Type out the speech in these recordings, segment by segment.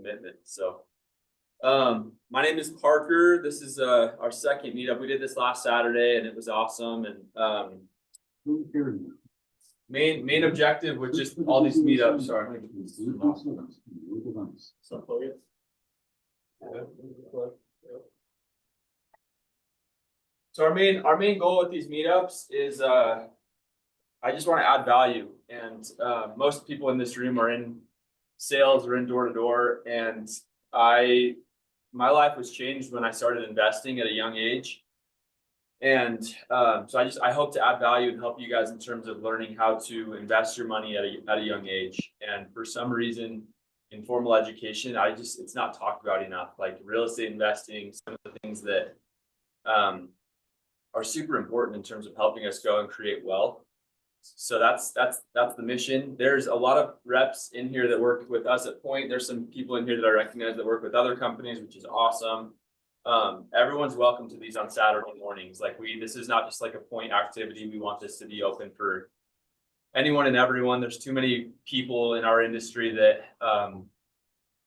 commitment. So my name is Parker. This is our second meetup. We did this last Saturday and it was awesome. And main objective was just all these meetups. Sorry. So our main goal with these meetups is I just want to add value, and most people in this room are in sales or in door to door, and my life was changed when I started investing at a young age. And so I hope to add value and help you guys in terms of learning how to invest your money at a young age. And for some reason, in formal education, it's not talked about enough. Like real estate investing, some of the things that are super important in terms of helping us go and create wealth. So that's the mission. There's a lot of reps in here that work with us at Point. There's some people in here that I recognize that work with other companies, which is awesome. Everyone's welcome to these on Saturday mornings. Like this is not just like a Point activity. We want this to be open for anyone and everyone. There's too many people in our industry that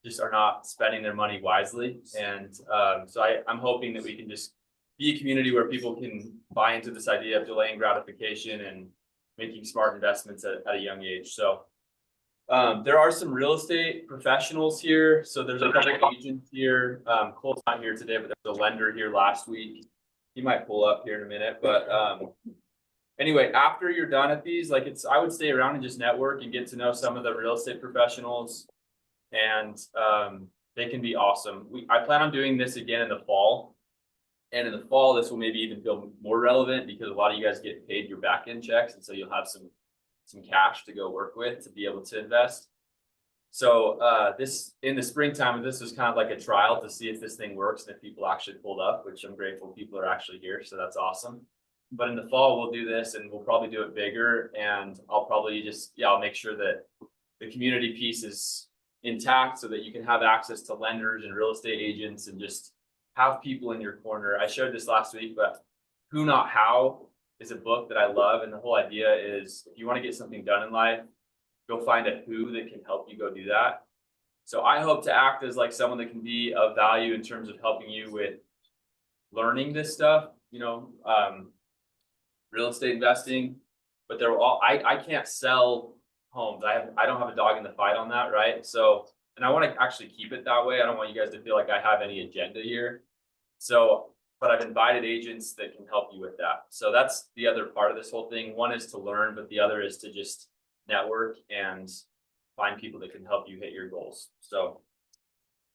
just are not spending their money wisely. And so I'm hoping that we can just be a community where people can buy into this idea of delaying gratification and making smart investments at a young age. So there are some real estate professionals here. So there's a couple agents here. Cole's not here today, but there's a lender here last week. He might pull up here in a minute. But anyway, after you're done at these, I would stay around and just network and get to know some of the real estate professionals. And they can be awesome. I plan on doing this again in the fall. And in the fall, this will maybe even feel more relevant because a lot of you guys get paid your back end checks. And so you'll have some cash to go work with to be able to invest. So this in the springtime, this was kind of like a trial to see if this thing works and if people actually pulled up, which I'm grateful people are actually here. So that's awesome. But in the fall, we'll do this and we'll probably do it bigger. And I'll probably I'll make sure that the community piece is intact so that you can have access to lenders and real estate agents and just have people in your corner. I showed this last week, but Who Not How is a book that I love. And the whole idea is if you want to get something done in life, go find a who that can help you go do that. So I hope to act as like someone that can be of value in terms of helping you with learning this stuff, real estate investing, but I can't sell homes. I don't have a dog in the fight on that. Right. So, and I want to actually keep it that way. I don't want you guys to feel like I have any agenda here. So, but I've invited agents that can help you with that. So that's the other part of this whole thing. One is to learn, but the other is to just network and find people that can help you hit your goals. So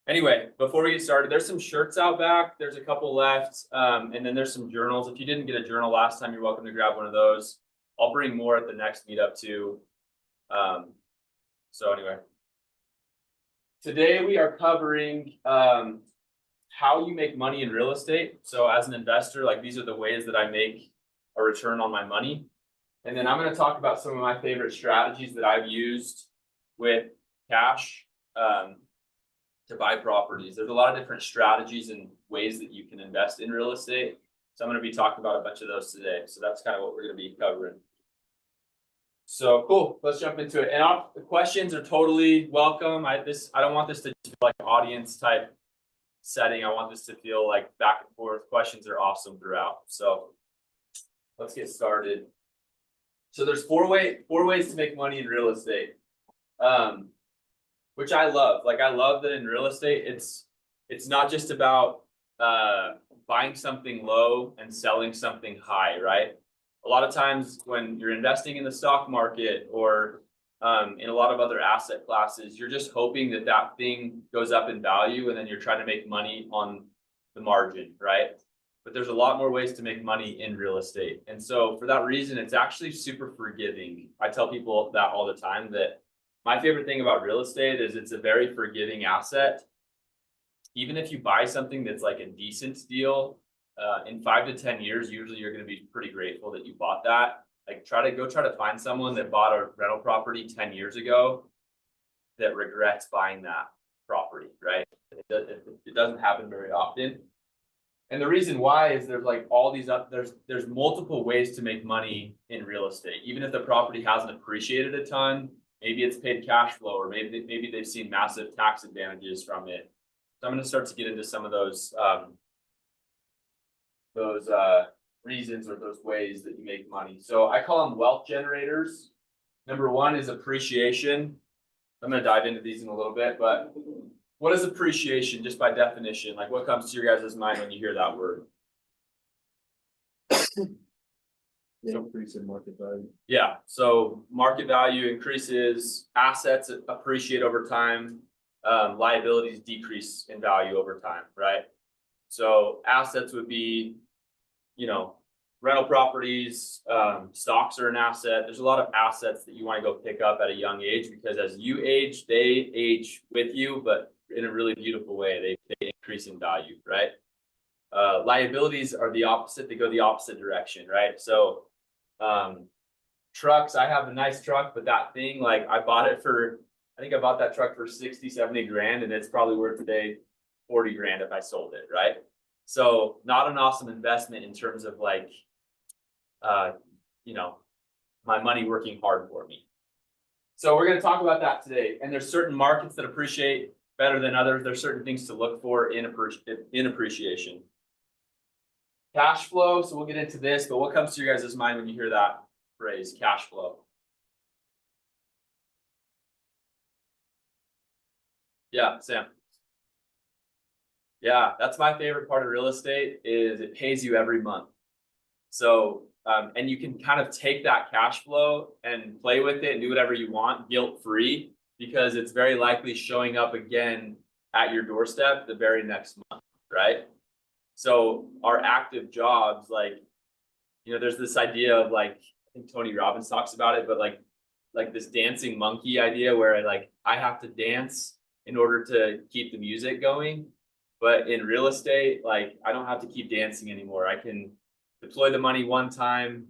anyway, before we get started, there's some shirts out back. There's a couple left. And then there's some journals. If you didn't get a journal last time, you're welcome to grab one of those. I'll bring more at the next meetup too. So anyway, today we are covering how you make money in real estate. So as an investor, like these are the ways that I make a return on my money. And then I'm going to talk about some of my favorite strategies that I've used with cash to buy properties. There's a lot of different strategies and ways that you can invest in real estate. So I'm going to be talking about a bunch of those today. So that's kind of what we're going to be covering. So cool, let's jump into it. And the questions are totally welcome. I don't want this to feel like an audience type setting. I want this to feel like back and forth. Questions are awesome throughout. So let's get started. So there's four ways to make money in real estate, which I love. Like I love that in real estate, it's not just about buying something low and selling something high, right? A lot of times when you're investing in the stock market or in a lot of other asset classes, you're just hoping that that thing goes up in value and then you're trying to make money on the margin, right? But there's a lot more ways to make money in real estate. And so for that reason, it's actually super forgiving. I tell people that all the time, that my favorite thing about real estate is it's a very forgiving asset. Even if you buy something that's like a decent deal, in 5 to 10 years, usually you're going to be pretty grateful that you bought that. Like try to find someone that bought a rental property 10 years ago that regrets buying that property, right? It doesn't happen very often. And the reason why is there's like all these there's multiple ways to make money in real estate. Even if the property hasn't appreciated a ton, Maybe it's paid cash flow, or maybe they've seen massive tax advantages from it. So I'm going to start to get into some of those reasons or those ways that you make money. So I call them wealth generators. Number one is appreciation. I'm going to dive into these in a little bit, but what is appreciation just by definition? Like, what comes to your guys' mind when you hear that word? Increase in market value. Yeah, so market value increases, assets appreciate over time, liabilities decrease in value over time, right? So assets would be, you know, rental properties, stocks are an asset. There's a lot of assets that you want to go pick up at a young age, because as you age, they age with you, but in a really beautiful way. They increase in value, right? Liabilities are the opposite. They go the opposite direction, right? So trucks, I have a nice truck, but that thing, like, I think I bought that truck for 60, 70 grand, and it's probably worth today 40 grand if I sold it, right? So not an awesome investment in terms of like, you know, my money working hard for me. So we're going to talk about that today. And there's certain markets that appreciate better than others. There's certain things to look for in appreciation. Cash flow. So we'll get into this, but what comes to your guys' mind when you hear that phrase, cash flow? Yeah, Sam. Yeah, that's my favorite part of real estate, is it pays you every month. So, and you can kind of take that cash flow and play with it and do whatever you want guilt-free, because it's very likely showing up again at your doorstep the very next month, right? So our active jobs, like, you know, there's this idea of, like, I think Tony Robbins talks about it, but like this dancing monkey idea where I have to dance in order to keep the music going. But in real estate, like, I don't have to keep dancing anymore. I can deploy the money one time,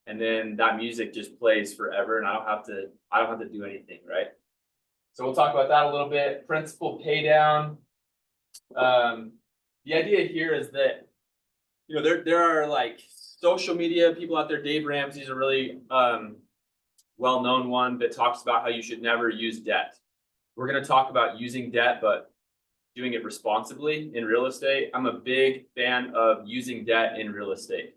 and then that music just plays forever, and I don't have to do anything, right? So we'll talk about that a little bit. Principal pay down. The idea here is that, you know, there are like social media people out there. Dave Ramsey's a really well-known one that talks about how you should never use debt. We're going to talk about using debt, but doing it responsibly in real estate. I'm a big fan of using debt in real estate.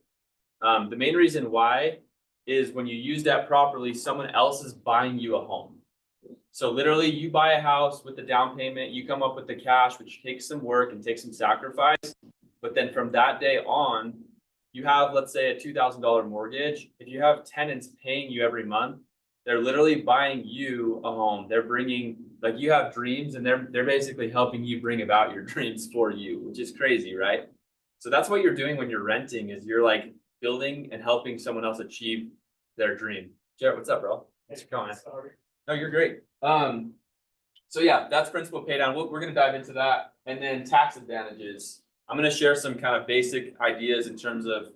The main reason why is when you use debt properly, someone else is buying you a home. So literally, you buy a house with the down payment, you come up with the cash, which takes some work and takes some sacrifice. But then from that day on, you have, let's say, a $2,000 mortgage. If you have tenants paying you every month, they're literally buying you a home. They're bringing, like, you have dreams, and they're basically helping you bring about your dreams for you, which is crazy, right? So that's what you're doing when you're renting, is you're like building and helping someone else achieve their dream. Jared, what's up, bro? Thanks for coming. Sorry. No, you're great. So yeah, that's principal pay down. We're going to dive into that. And then tax advantages. I'm going to share some kind of basic ideas in terms of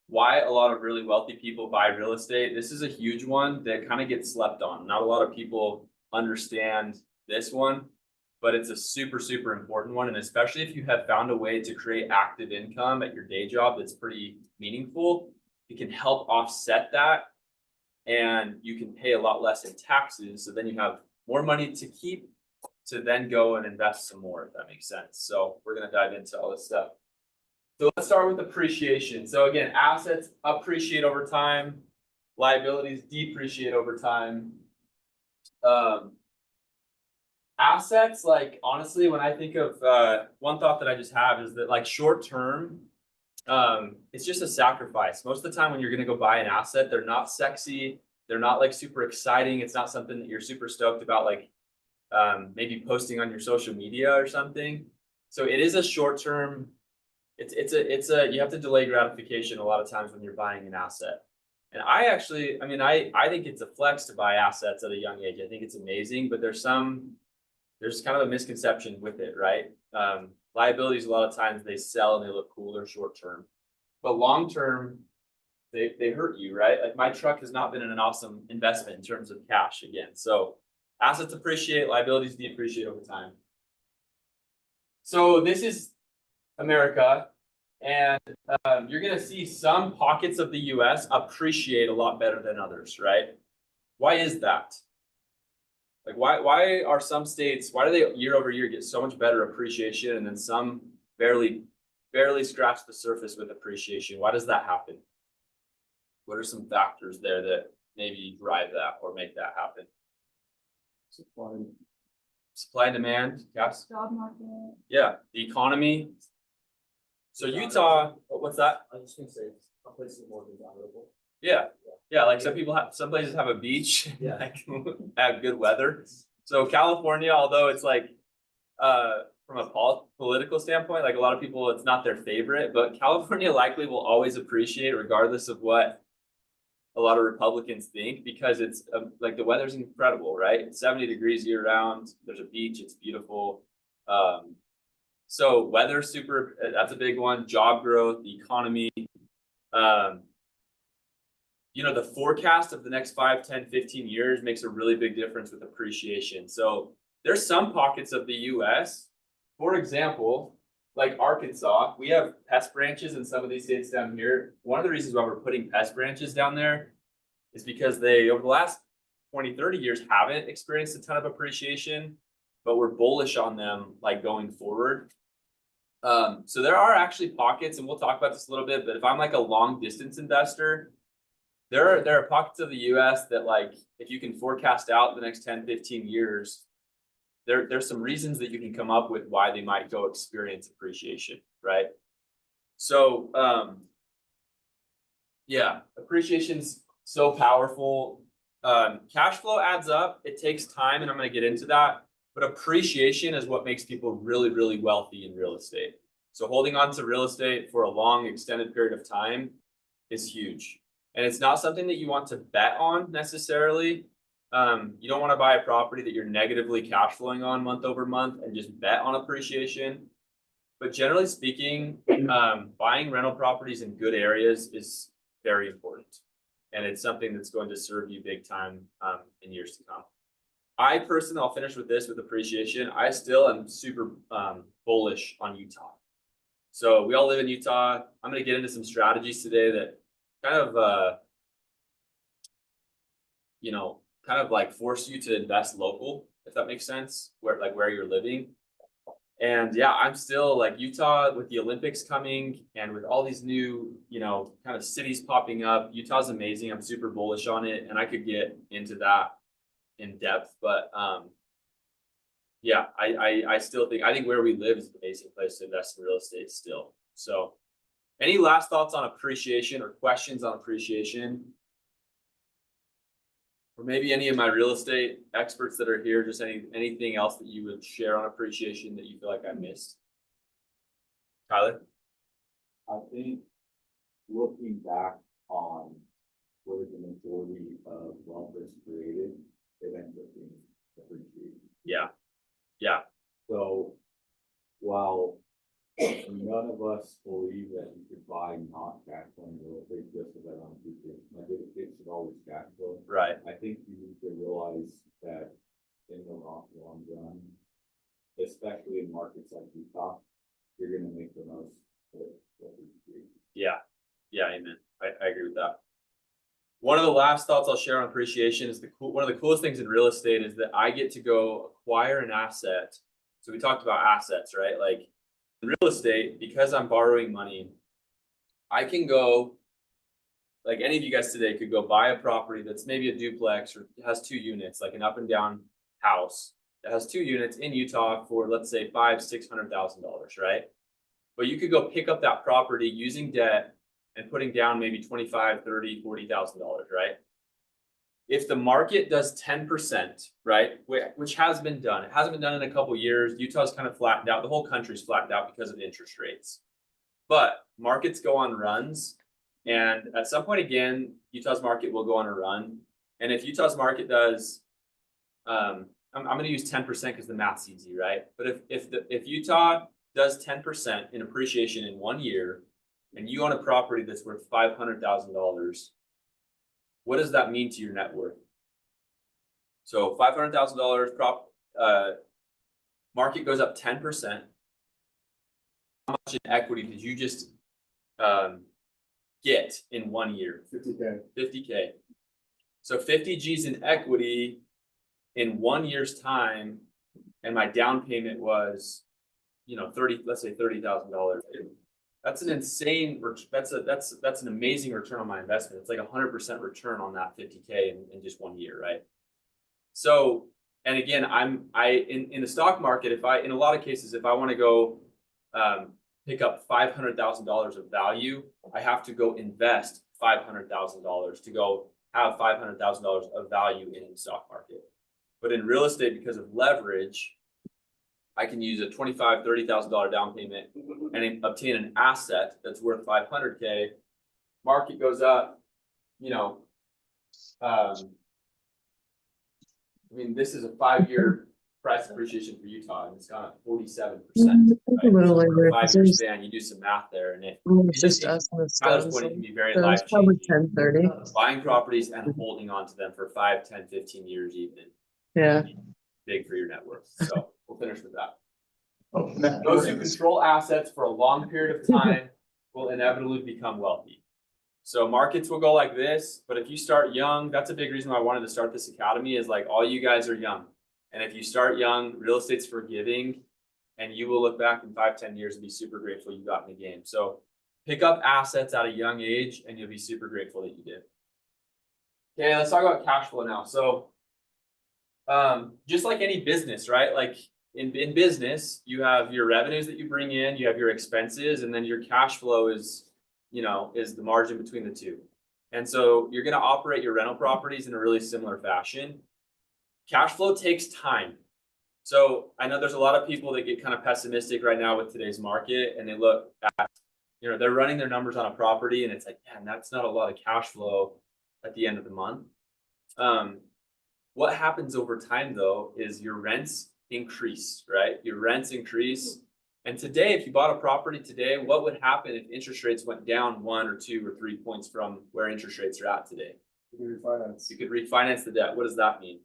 why a lot of really wealthy people buy real estate. This is a huge one that kind of gets slept on. Not a lot of people understand this one, but it's a super, super important one. And especially if you have found a way to create active income at your day job that's pretty meaningful, it can help offset that, and you can pay a lot less in taxes. So then you have more money to keep to then go and invest some more, if that makes sense. So we're going to dive into all this stuff. So let's start with appreciation. So again, assets appreciate over time, liabilities depreciate over time. Assets, like, honestly, when I think of one thought that I just have is that, like, short term, it's just a sacrifice. Most of the time when you're going to go buy an asset, they're not sexy. They're not like super exciting. It's not something that you're super stoked about, like maybe posting on your social media or something. So it is a short term. It's a you have to delay gratification a lot of times when you're buying an asset. And I think it's a flex to buy assets at a young age. I think it's amazing, but there's kind of a misconception with it, right? Liabilities, a lot of times they sell and they look cool, they're short term, but long term, they hurt you, right? Like, my truck has not been an awesome investment in terms of cash again. So assets appreciate, liabilities depreciate over time. So this is America, and you're going to see some pockets of the US appreciate a lot better than others, right? Why is that? Like why are some states, why do they year over year get so much better appreciation and then some barely scratch the surface with appreciation? Why does that happen? What are some factors there that maybe drive that or make that happen? Supply and demand, yes. Job market. Yeah, the economy. So Utah, what's that? I was just gonna say, some places more desirable. Yeah, yeah, like some places have a beach, Yeah. like have good weather. So California, although it's like from a political standpoint, like a lot of people, it's not their favorite, but California likely will always appreciate regardless of what a lot of Republicans think, because it's like the weather's incredible, right? It's 70 degrees year round. There's a beach. It's beautiful. So weather super, that's a big one. Job growth, the economy. You know, the forecast of the next 5, 10, 15 years makes a really big difference with appreciation. So there's some pockets of the US, for example, like Arkansas, we have pest branches in some of these states down here. One of the reasons why we're putting pest branches down there is because they, over the last 20, 30 years, haven't experienced a ton of appreciation, but we're bullish on them like going forward. So there are actually pockets, and we'll talk about this a little bit, but if I'm like a long distance investor, there are pockets of the US that, like, if you can forecast out the next 10, 15 years, there's some reasons that you can come up with why they might go experience appreciation, right? So yeah, appreciation's so powerful. Cash flow adds up. It takes time, and I'm going to get into that. But appreciation is what makes people really, really wealthy in real estate. So holding on to real estate for a long, extended period of time is huge. And it's not something that you want to bet on necessarily. You don't want to buy a property that you're negatively cash flowing on month over month and just bet on appreciation. But generally speaking, buying rental properties in good areas is very important. And it's something that's going to serve you big time in years to come. I personally, I'll finish with this with appreciation. I still am super bullish on Utah. So we all live in Utah. I'm going to get into some strategies today that kind of, you know, kind of like force you to invest local, if that makes sense, where you're living. And yeah, I'm still like Utah with the Olympics coming and with all these new, you know, kind of cities popping up. Utah's amazing. I'm super bullish on it, and I could get into that in depth, but yeah, I still think where we live is an amazing place to invest in real estate still. So any last thoughts on appreciation or questions on appreciation? Or maybe any of my real estate experts that are here, just anything else that you would share on appreciation that you feel like I missed? Tyler? I think looking back on where the majority of wealth is created, it ends up being appreciated. Yeah. Yeah. So while none of us believe that you should buy not cash flowing real estate just so that on appreciation, like it should always cash flow. Right. I think you need to realize that in the long run, especially in markets like Utah, you're going to make the most of appreciation. Yeah. Yeah. Amen. I agree with that. One of the last thoughts I'll share on appreciation is one of the coolest things in real estate is that I get to go acquire an asset. So we talked about assets, right? Like in real estate, because I'm borrowing money, I can go, like any of you guys today could go buy a property that's maybe a duplex or has 2 units, like an up and down house that has 2 units in Utah for, let's say, $500,000-$600,000, right? But you could go pick up that property using debt and putting down maybe $25,000, $30,000, $40,000, right? If the market does 10%, right, which has been done, it hasn't been done in a couple of years. Utah's kind of flattened out. The whole country's flattened out because of interest rates. But markets go on runs, and at some point again, Utah's market will go on a run. And if Utah's market does, I'm going to use 10% because the math's easy, right? But if Utah does 10% in appreciation in 1 year, and you own a property that's worth $500,000, what does that mean to your net worth? So $500,000 market goes up 10%. How much in equity did you just get in 1 year? 50K. 50K. So 50 G's in equity in 1 year's time, and my down payment was, let's say $30,000. That's an insane, that's an amazing return on my investment. It's like 100% return on that 50K in just 1 year, right? So, and again, in the stock market, in a lot of cases, if I want to go pick up $500,000 of value, I have to go invest $500,000 to go have $500,000 of value in the stock market. But in real estate, because of leverage, I can use a $25,000, $30,000 down payment and obtain an asset that's worth 500K. Market goes up, this is a 5-year price appreciation for Utah, and it's gone up 47%. A little So for later, a 5-year span, you do some math there, and it's just us and the Tyler's stones. point, it can be very So it's probably life-changing. 10:30. Buying properties and holding on to them for 5, 10, 15 years even. Yeah. Big for your net worth. So we'll finish with that. Oh, Those who control assets for a long period of time will inevitably become wealthy. So markets will go like this, but if you start young, that's a big reason why I wanted to start this academy, is like all you guys are young. And if you start young, real estate's forgiving, and you will look back in 5, 10 years and be super grateful you got in the game. So pick up assets at a young age and you'll be super grateful that you did. Okay, let's talk about cash flow now. So just like any business, right? Like in business, you have your revenues that you bring in, you have your expenses, and then your cash flow is the margin between the two. And so you're going to operate your rental properties in a really similar fashion. Cash flow takes time. So I know there's a lot of people that get kind of pessimistic right now with today's market, and they look at, they're running their numbers on a property and it's like, man, that's not a lot of cash flow at the end of the month. What happens over time though is your rents increase, right? Your rents increase. And today, if you bought a property today, what would happen if interest rates went down 1 or 2 or 3 points from where interest rates are at today? You can refinance. You could refinance the debt. What does that mean?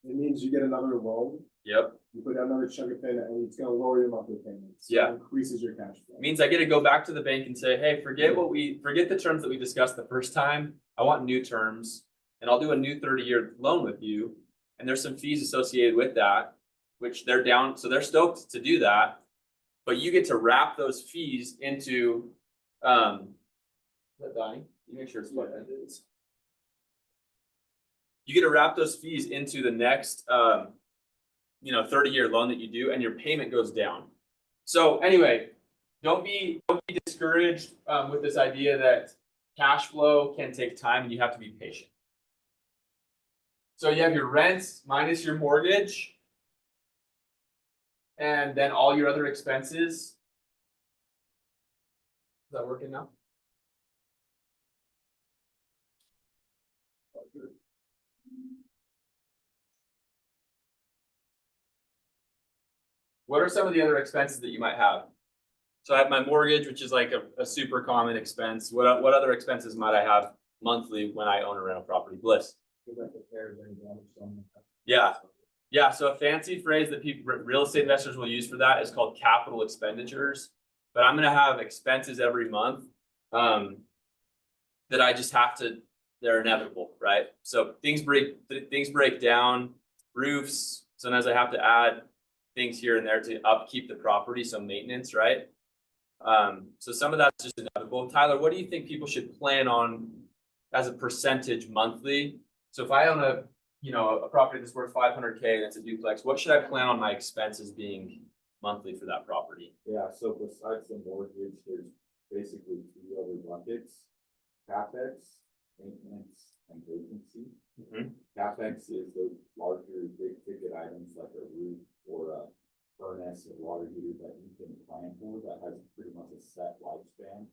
It means you get another loan, Yep. you put another chunk of payment, and it's gonna lower your monthly payments. So Yeah. it increases your cash flow. It means I get to go back to the bank and say, hey, forget the terms that we discussed the first time. I want new terms, and I'll do a new 30-year loan with you. And there's some fees associated with that, which they're down. So they're stoked to do that. But you get to wrap those fees into, is that Donnie? You make sure it's what it is. You get to wrap those fees into the next, 30-year loan that you do, and your payment goes down. So anyway, don't be discouraged with this idea that cash flow can take time and you have to be patient. So you have your rents minus your mortgage, and then all your other expenses. Is that working now? What are some of the other expenses that you might have? So I have my mortgage, which is like a super common expense. What other expenses might I have monthly when I own a rental property? Bliss. Yeah. Yeah, so a fancy phrase that real estate investors will use for that is called capital expenditures. But I'm going to have expenses every month that I just have to. They're inevitable, right? So things break down, roofs. Sometimes I have to add things here and there to upkeep the property, so maintenance, right? So some of that's just inevitable. Tyler, what do you think people should plan on as a percentage monthly? So if I own a property that's worth 500K, that's a duplex, what should I plan on my expenses being monthly for that property? Yeah, so besides the mortgage, there's basically 3 other buckets: CapEx, maintenance, and vacancy. CapEx is those larger, big ticket items like a roof or a furnace or water heater that you can plan for that has pretty much a set lifespan.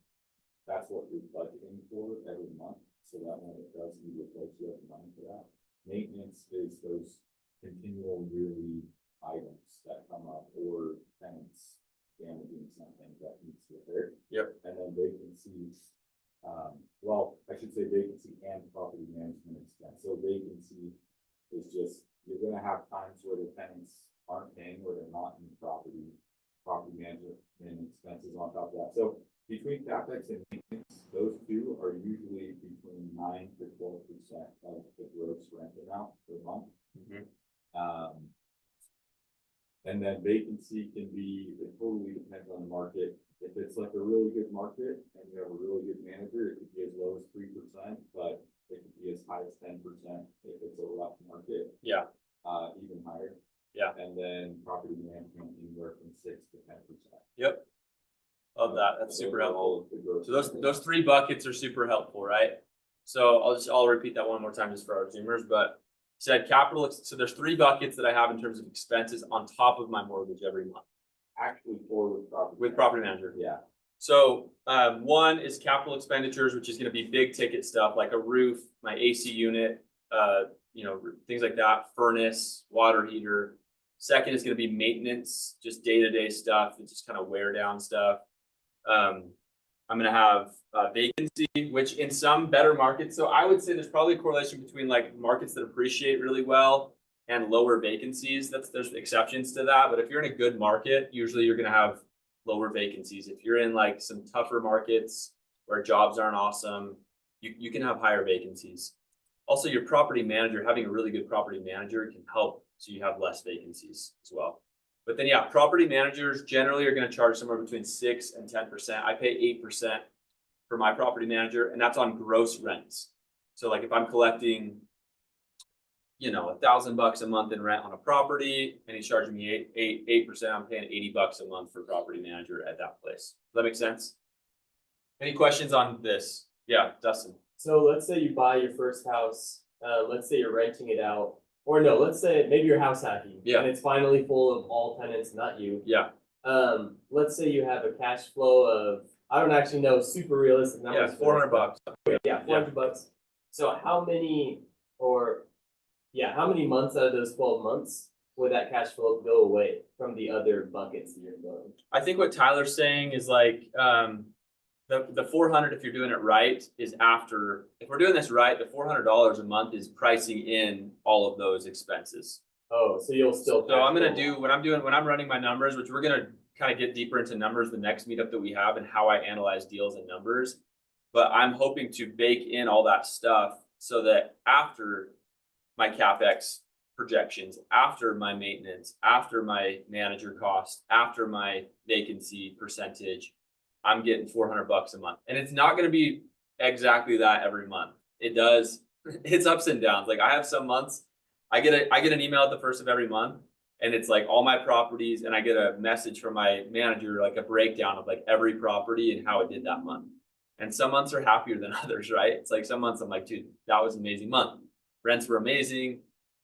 That's what you're budgeting for every month, so that when it does need replaced, you have money for that. Maintenance is those continual yearly items that come up, or tenants damaging something that needs repair. Yep. And then vacancies, well, I should say vacancy and property management expense. So vacancy is just, you're gonna have times where the tenants aren't paying, where they're not in the property management expenses on top of that. So between CapEx and maintenance, those two are usually between 9 to 12% of the gross rent amount per month. And then vacancy can be, it totally depends on the market. If it's like a really good market and you have a really good manager, it could be as low as 3%, but it could be as high as 10% if it's a rough market. Yeah. Even higher. Yeah. And then property management anywhere from 6 to 10%. Yep. Love that. That's So super those are helpful. all of the growth So those markets. 3 buckets are super helpful, right? So I'll repeat that one more time just for our Zoomers, but said capital. So there's 3 buckets that I have in terms of expenses on top of my mortgage every month Actually, 4 with property manager. Yeah. So 1 is capital expenditures, which is going to be big ticket stuff like a roof, my AC unit, things like that, furnace, water heater. 2nd is going to be maintenance, just day-to-day stuff, it's just kind of wear down stuff. I'm going to have vacancy, which in some better markets. So I would say there's probably a correlation between like markets that appreciate really well and lower vacancies. There's exceptions to that. But if you're in a good market, usually you're going to have lower vacancies. If you're in like some tougher markets where jobs aren't awesome, you can have higher vacancies. Also, your property manager, having a really good property manager can help so you have less vacancies as well. But then, yeah, property managers generally are going to charge somewhere between 6 and 10%. I pay 8% for my property manager, and that's on gross rents. So like if I'm collecting, $1,000 a month in rent on a property and he's charging me 8%, I'm paying $80 a month for property manager at that place. Does that make sense? Any questions on this? Yeah, Dustin. So let's say you buy your first house, let's say you're renting it out, or no, let's say maybe you're house hacking. Yeah. And it's finally full of all tenants, not you. Yeah. Let's say you have a cash flow of, I don't actually know, super realistic numbers. Yeah, $400. Yeah, $400. So how many months out of those 12 months would that cash flow go away from the other buckets that you're going? I think what Tyler's saying is like, the 400, if you're doing it right, is after, if we're doing this right, the $400 a month is pricing in all of those expenses. Oh, so you'll still. So I'm going to do when I'm running my numbers, which we're going to kind of get deeper into numbers the next meetup that we have and how I analyze deals and numbers. But I'm hoping to bake in all that stuff so that after my CapEx projections, after my maintenance, after my manager cost, after my vacancy percentage, I'm getting $400 a month. And it's not going to be exactly that every month. It's ups and downs. Like I have some months, I get an email at the first of every month and it's like all my properties, and I get a message from my manager, like a breakdown of like every property and how it did that month. And some months are happier than others, right? It's like some months I'm like, dude, that was an amazing month. Rents were amazing.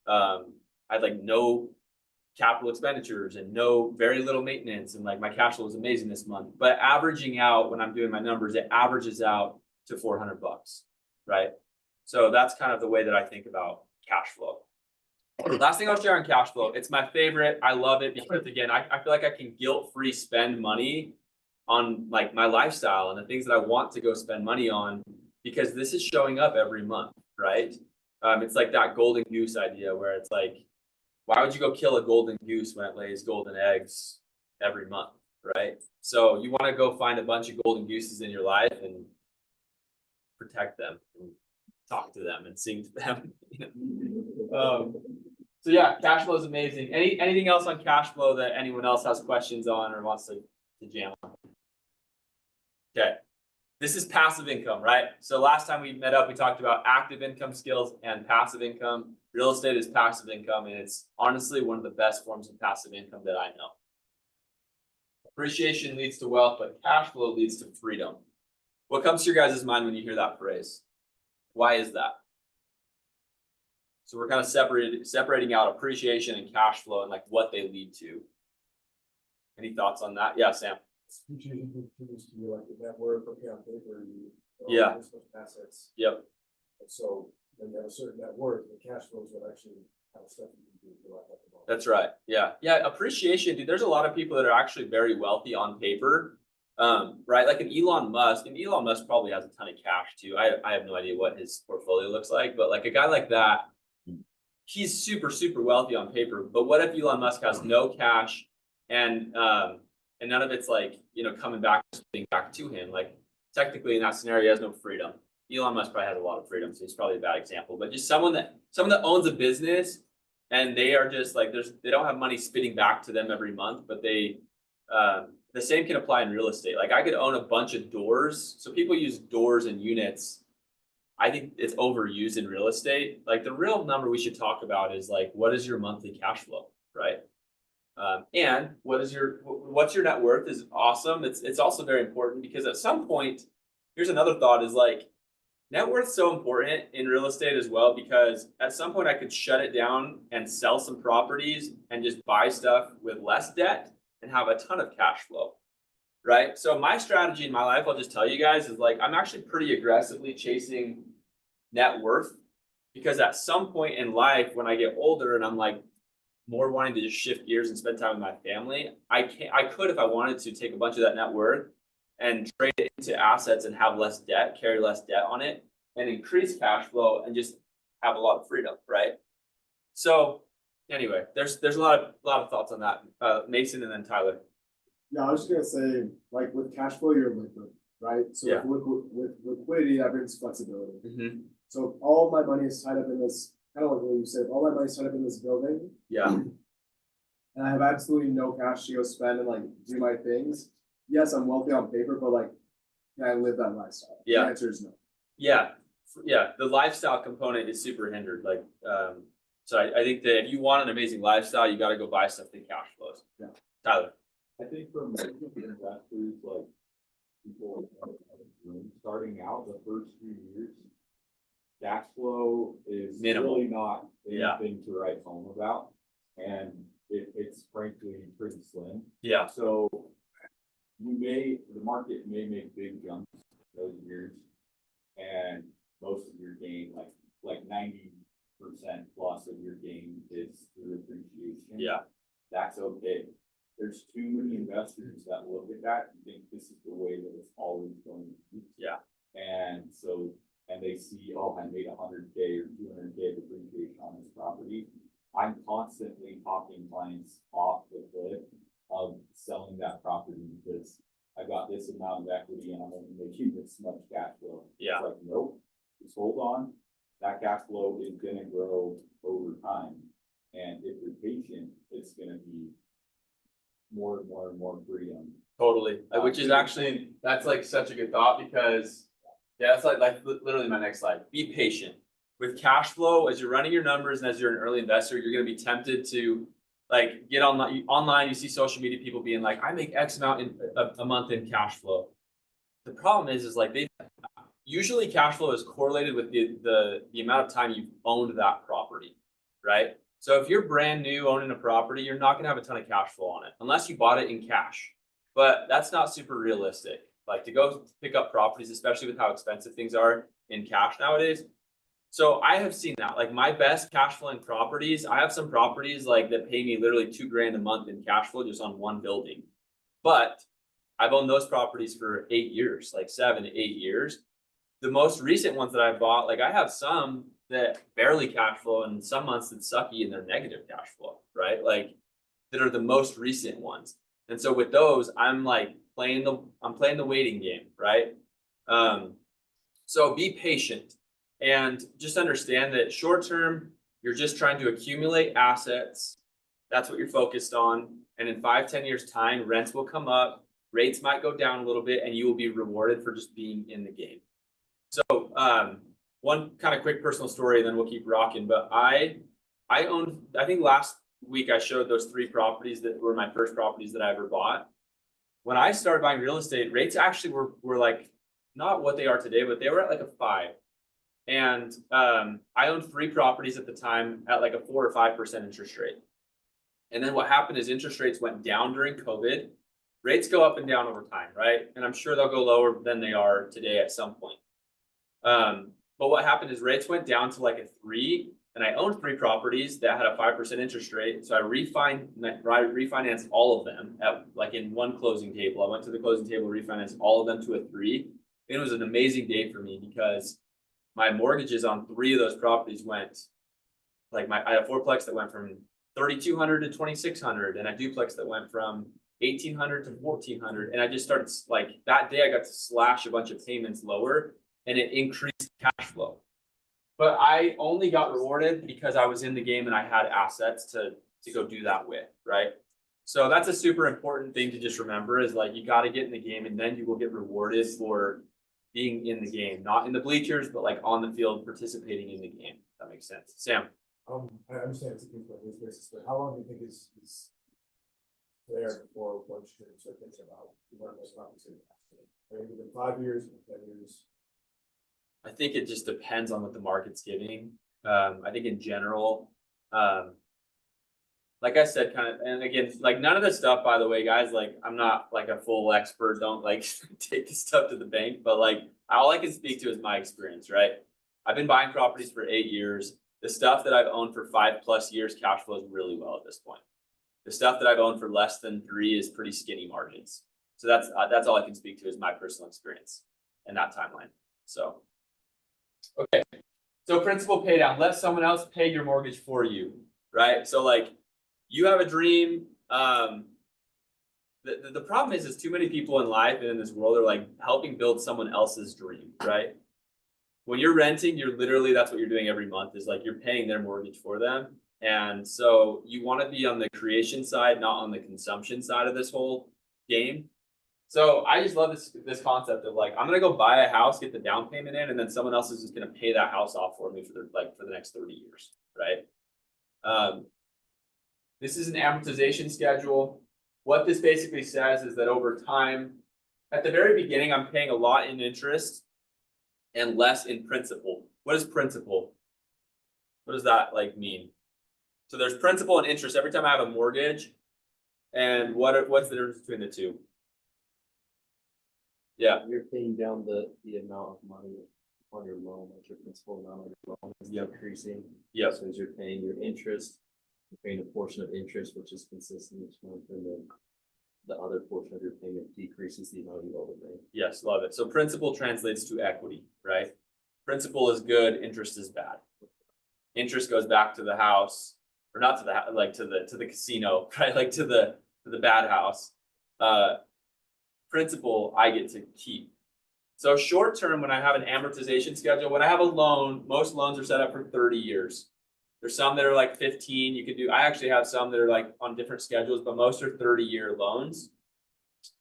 I had like no capital expenditures and very little maintenance, and like my cash flow was amazing this month. But averaging out, when I'm doing my numbers, it averages out to $400, right? So that's kind of the way that I think about cash flow. Last thing I'll share on cash flow, it's my favorite. I love it because again, I feel like I can guilt-free spend money on like my lifestyle and the things that I want to go spend money on, because this is showing up every month, right? It's like that golden goose idea where it's like, why would you go kill a golden goose when it lays golden eggs every month, right? So you want to go find a bunch of golden gooses in your life and protect them and talk to them and sing to them. So yeah, cash flow is amazing. Anything else on cash flow that anyone else has questions on or wants to jam on? Okay. This is passive income, right? So last time we met up, we talked about active income skills and passive income. Real estate is passive income, and it's honestly one of the best forms of passive income that I know. Appreciation leads to wealth, but cash flow leads to freedom. What comes to your guys' mind when you hear that phrase? Why is that? So we're kind of separating out appreciation and cash flow and like what they lead to. Any thoughts on that? Yeah, Sam. Appreciation continues to be like the net worth, okay, on paper, Yeah. Assets. Yep. And so when you have a certain net worth, the cash flows that actually have stuff you can do for life at the moment. That's right. Yeah. Yeah. Appreciation, dude. There's a lot of people that are actually very wealthy on paper. Right. Like an Elon Musk, and Elon Musk probably has a ton of cash too. I have no idea what his portfolio looks like, but like a guy like that, he's super, super wealthy on paper. But what if Elon Musk has no cash and none of it's like, coming back to him? Like technically in that scenario, he has no freedom. Elon Musk probably has a lot of freedom, so he's probably a bad example. But just someone that owns a business And they are just like, they don't have money spitting back to them every month, but the same can apply in real estate. Like I could own a bunch of doors. So people use doors and units. I think it's overused in real estate. Like the real number we should talk about is like, what is your monthly cash flow, right? And what's your net worth is awesome. It's also very important because at some point, here's another thought is like, net worth is so important in real estate as well, because at some point I could shut it down and sell some properties and just buy stuff with less debt and have a ton of cash flow, right? So my strategy in my life, I'll just tell you guys, is like I'm actually pretty aggressively chasing net worth, because at some point in life when I get older and I'm like more wanting to just shift gears and spend time with my family, I could, if I wanted to, take a bunch of that net worth and trade it into assets and have less debt, carry less debt on it, and increase cash flow and just have a lot of freedom, right? So anyway, there's a lot of thoughts on that. Mason and then Tyler. Yeah, I was just gonna say, like with cash flow, you're liquid, right? So Yeah. with liquidity, that brings flexibility. Mm-hmm. So all of my money is tied up in this, kind of like what you said, all my money is tied up in this building, Yeah. and I have absolutely no cash to go spend and like do my things. Yes, I'm wealthy on paper, but like, can I live that lifestyle? Yeah. The answer is no. Yeah. The lifestyle component is super hindered. Like, so I think that if you want an amazing lifestyle, you got to go buy stuff that cash flows. Yeah. Tyler. I think from investors, like people starting out the first few years, cash flow is Minimal. really not Yeah. anything to write home about, and it's frankly pretty slim. Yeah. So the market may make big jumps those years, and most of your gain, like 90% plus of your gain is through appreciation. Yeah. That's okay. There's too many investors that look at that and think this is the way that it's always going to be. Yeah. And so, and they see, oh, I made 100K or 200K of appreciation on this property. I'm constantly talking clients off the cliff of selling that property because I got this amount of equity and I'm only making this much cash flow. Yeah. It's like, nope, just hold on. That cash flow is gonna grow over time. And if you're patient, it's gonna be more and more and more freedom. Totally. Which is actually, that's like such a good thought, because yeah, that's like literally my next slide. Be patient with cash flow. As you're running your numbers and as you're an early investor, you're going to be tempted to like get online. You see social media people being like, I make X amount in a month in cash flow. The problem is like usually cash flow is correlated with the amount of time you've owned that property, right? So if you're brand new owning a property, you're not gonna have a ton of cash flow on it unless you bought it in cash. But that's not super realistic. Like to go pick up properties, especially with how expensive things are in cash nowadays. So I have seen that. Like my best cash flowing properties, I have some properties like that pay me literally $2,000 a month in cash flow just on one building. But I've owned those properties for 8 years, like 7 to 8 years. The most recent ones that I bought, like I have some that barely cash flow and some months that sucky and they're negative cash flow, right? Like that are the most recent ones. And so with those, I'm like playing the waiting game, right? So be patient and just understand that short term, you're just trying to accumulate assets. That's what you're focused on. And in 5-10 years time, rents will come up, rates might go down a little bit, and you will be rewarded for just being in the game. So one kind of quick personal story, and then we'll keep rocking. But I owned, I think last week I showed those 3 properties that were my first properties that I ever bought. When I started buying real estate, rates actually were like not what they are today, but they were at like a 5. And I owned 3 properties at the time at like a 4 or 5% interest rate. And then what happened is interest rates went down during COVID. Rates go up and down over time, right? And I'm sure they'll go lower than they are today at some point. But what happened is rates went down to like a 3, and I owned 3 properties that had a 5% interest rate. So I refinanced all of them at like in one closing table. I went to the closing table, refinanced all of them to a 3. It was an amazing day for me because my mortgages on 3 of those properties went like I had a 4-plex that went from $3,200 to $2,600, and a duplex that went from $1,800 to $1,400. And I just started like that day I got to slash a bunch of payments lower, and it increased cash flow. But I only got rewarded because I was in the game and I had assets to go do that with, right? So that's a super important thing to just remember is like, you gotta get in the game and then you will get rewarded for being in the game, not in the bleachers, but like on the field participating in the game. That makes sense. Sam? I understand it's a case by case basis, but how long do you think is there before one should start thinking about one of those topics? I mean, within 5 years, 10 years? I think it just depends on what the market's giving. I think in general, like I said, kind of, and again, like none of this stuff, by the way, guys, like I'm not like a full expert, don't like take this stuff to the bank, but like all I can speak to is my experience, right? I've been buying properties for 8 years. The stuff that I've owned for 5+ years cash flows really well at this point. The stuff that I've owned for less than 3 is pretty skinny margins. So that's all I can speak to is my personal experience and that timeline. So, okay. So principal pay down, let someone else pay your mortgage for you, right? So like you have a dream. The problem is too many people in life and in this world are like helping build someone else's dream, right? When you're renting, you're literally, that's what you're doing every month is like you're paying their mortgage for them. And so you want to be on the creation side, not on the consumption side of this whole game. So I just love this concept of like, I'm gonna go buy a house, get the down payment in, and then someone else is just gonna pay that house off for me for the next 30 years, right? This is an amortization schedule. What this basically says is that over time, at the very beginning, I'm paying a lot in interest and less in principal. What is principal? What does that like mean? So there's principal and interest every time I have a mortgage. And what's the difference between the two? Yeah. You're paying down the amount of money on your loan, like your principal amount on your loan is increasing. Yep. So as you're paying your interest, you're paying a portion of interest, which is consistent each month, and then the other portion of your payment decreases the amount you owe the bank. Yes, love it. So principal translates to equity, right? Principal is good, interest is bad. Interest goes back to the house, or not to the like to the casino, right? Like to the bad house. Principal I get to keep. So short term, when I have an amortization schedule, when I have a loan, most loans are set up for 30 years. There's some that are like 15. You could do. I actually have some that are like on different schedules, but most are 30-year loans.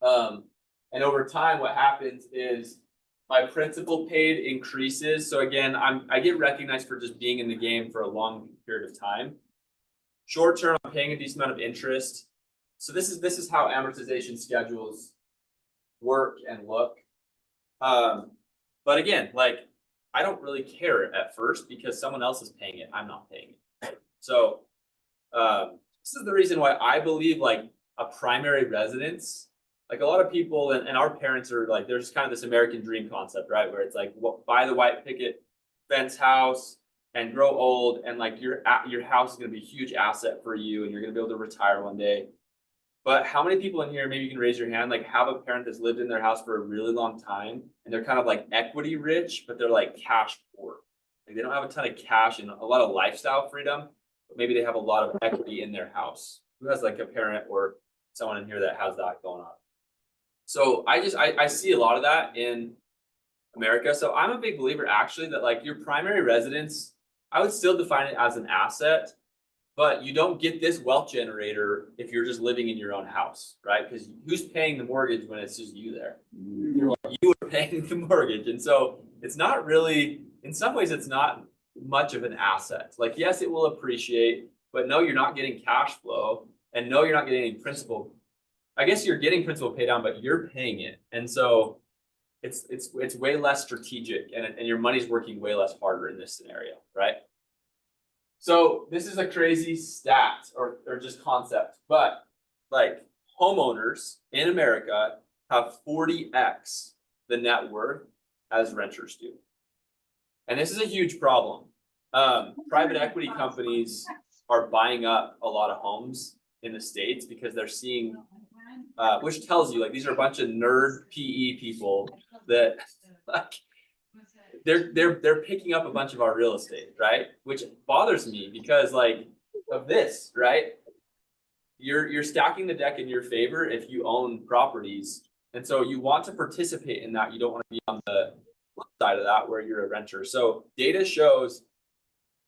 And over time, what happens is my principal paid increases. So again, I get recognized for just being in the game for a long period of time. Short term, I'm paying a decent amount of interest. So this is how amortization schedules work and look. But again, like I don't really care at first because someone else is paying it. I'm not paying it. So this is the reason why I believe like a primary residence, like a lot of people and our parents are like, there's kind of this American dream concept, right? Where it's like, buy the white picket fence house and grow old. And like your house is going to be a huge asset for you and you're going to be able to retire one day. But how many people in here, maybe you can raise your hand, like have a parent that's lived in their house for a really long time and they're kind of like equity rich, but they're like cash poor. Like they don't have a ton of cash and a lot of lifestyle freedom, but maybe they have a lot of equity in their house. Who has like a parent or someone in here that has that going on? So I see a lot of that in America. So I'm a big believer actually that like your primary residence, I would still define it as an asset. But you don't get this wealth generator if you're just living in your own house, right? Because who's paying the mortgage when it's just you there? You are paying the mortgage. And so it's not really, in some ways, it's not much of an asset. Like, yes, it will appreciate, but no, you're not getting cash flow. And no, you're not getting any principal. I guess you're getting principal pay down, but you're paying it. And so it's way less strategic and your money's working way less harder in this scenario, right? So this is a crazy stat or just concept, but like homeowners in America have 40x the net worth as renters do. And this is a huge problem. Private equity companies are buying up a lot of homes in the States because they're seeing, which tells you like these are a bunch of nerd PE people that like they're picking up a bunch of our real estate, right? Which bothers me because like of this, right? You're stacking the deck in your favor if you own properties. And so you want to participate in that. You don't want to be on the side of that where you're a renter. So data shows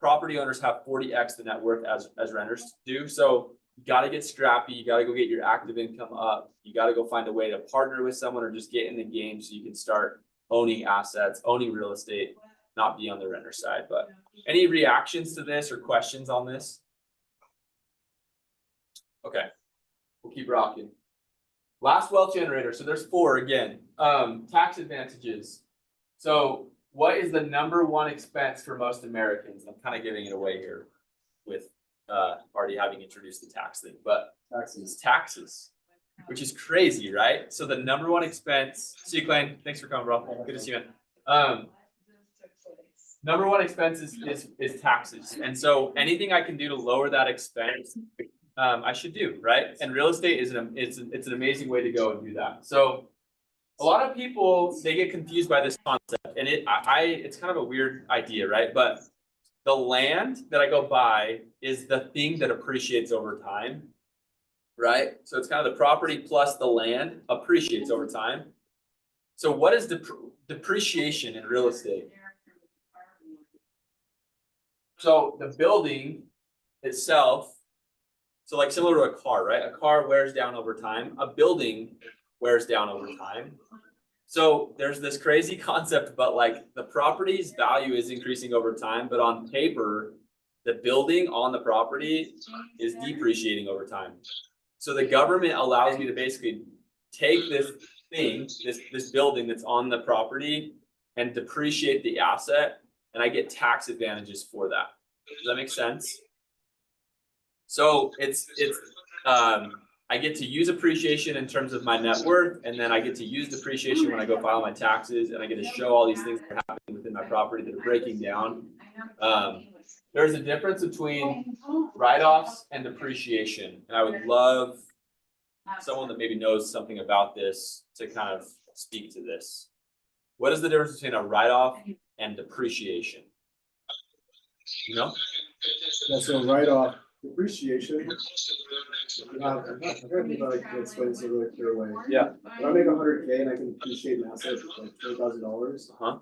property owners have 40x the net worth as renters do. So you got to get scrappy. You got to go get your active income up. You got to go find a way to partner with someone or just get in the game so you can start owning assets, owning real estate, not be on the renter side. But any reactions to this or questions on this? Okay, we'll keep rocking. Last wealth generator. So there's 4 again. Tax advantages. So what is the #1 expense for most Americans? I'm kind of giving it away here with already having introduced the tax thing, but it's taxes, which is crazy, right? So the #1 expense. See you, Clayton. Thanks for coming, bro. Good to see you, man. #1 expense is taxes, and so anything I can do to lower that expense, I should do, right? And real estate is it's an amazing way to go and do that. So a lot of people, they get confused by this concept, and it's kind of a weird idea, right? But the land that I go buy is the thing that appreciates over time, right? So it's kind of the property plus the land appreciates over time. So what is depreciation in real estate? So the building itself, so like similar to a car, right? A car wears down over time. A building wears down over time. So there's this crazy concept, but like the property's value is increasing over time, but on paper, the building on the property is depreciating over time. So the government allows me to basically take this thing, this building that's on the property and depreciate the asset, and I get tax advantages for that. Does that make sense? So I get to use appreciation in terms of my net worth, and then I get to use depreciation when I go file my taxes, and I get to show all these things that are happening within my property that are breaking down. There's a difference between write-offs and depreciation, and I would love someone that maybe knows something about this to kind of speak to this. What is the difference between a write-off and depreciation? You know? Yeah, so write-off depreciation. I'm trying to think about like to explain this in a really clear way. Yeah. If I make 100K and I can appreciate an asset like $20,000,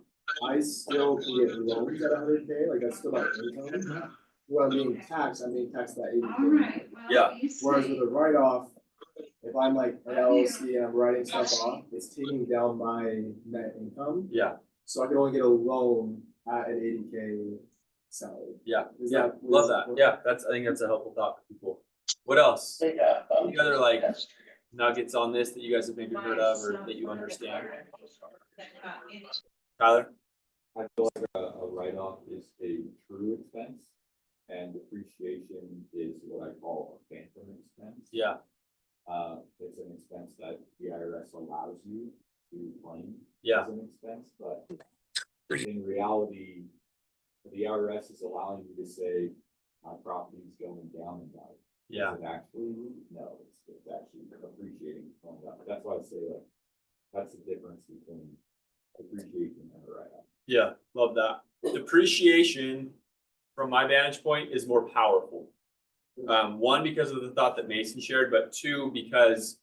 I still can get loans at 100K. Like that's still my income. When I'm being taxed, I'm being taxed at 80K. Yeah. Whereas with a write-off, if I'm like an LLC and I'm writing stuff off, it's taking down my net income. Yeah. So I can only get a loan at an 80K salary. Yeah. Yeah. Love that. Yeah. I think that's a helpful thought for people. What else? Any other like nuggets on this that you guys have maybe heard of or that you understand? Tyler? I feel like a write-off is a true expense, and depreciation is what I call a phantom expense. Yeah. It's an expense that the IRS allows you to claim Yeah. as an expense, but in reality, the IRS is allowing you to say my property is going down in value. Yeah. Is it actually? No, it's actually appreciating, going up. That's why I say like that's the difference between appreciation and a write-off. Yeah. Love that. Depreciation, from my vantage point, is more powerful. One, because of the thought that Mason shared, but two, because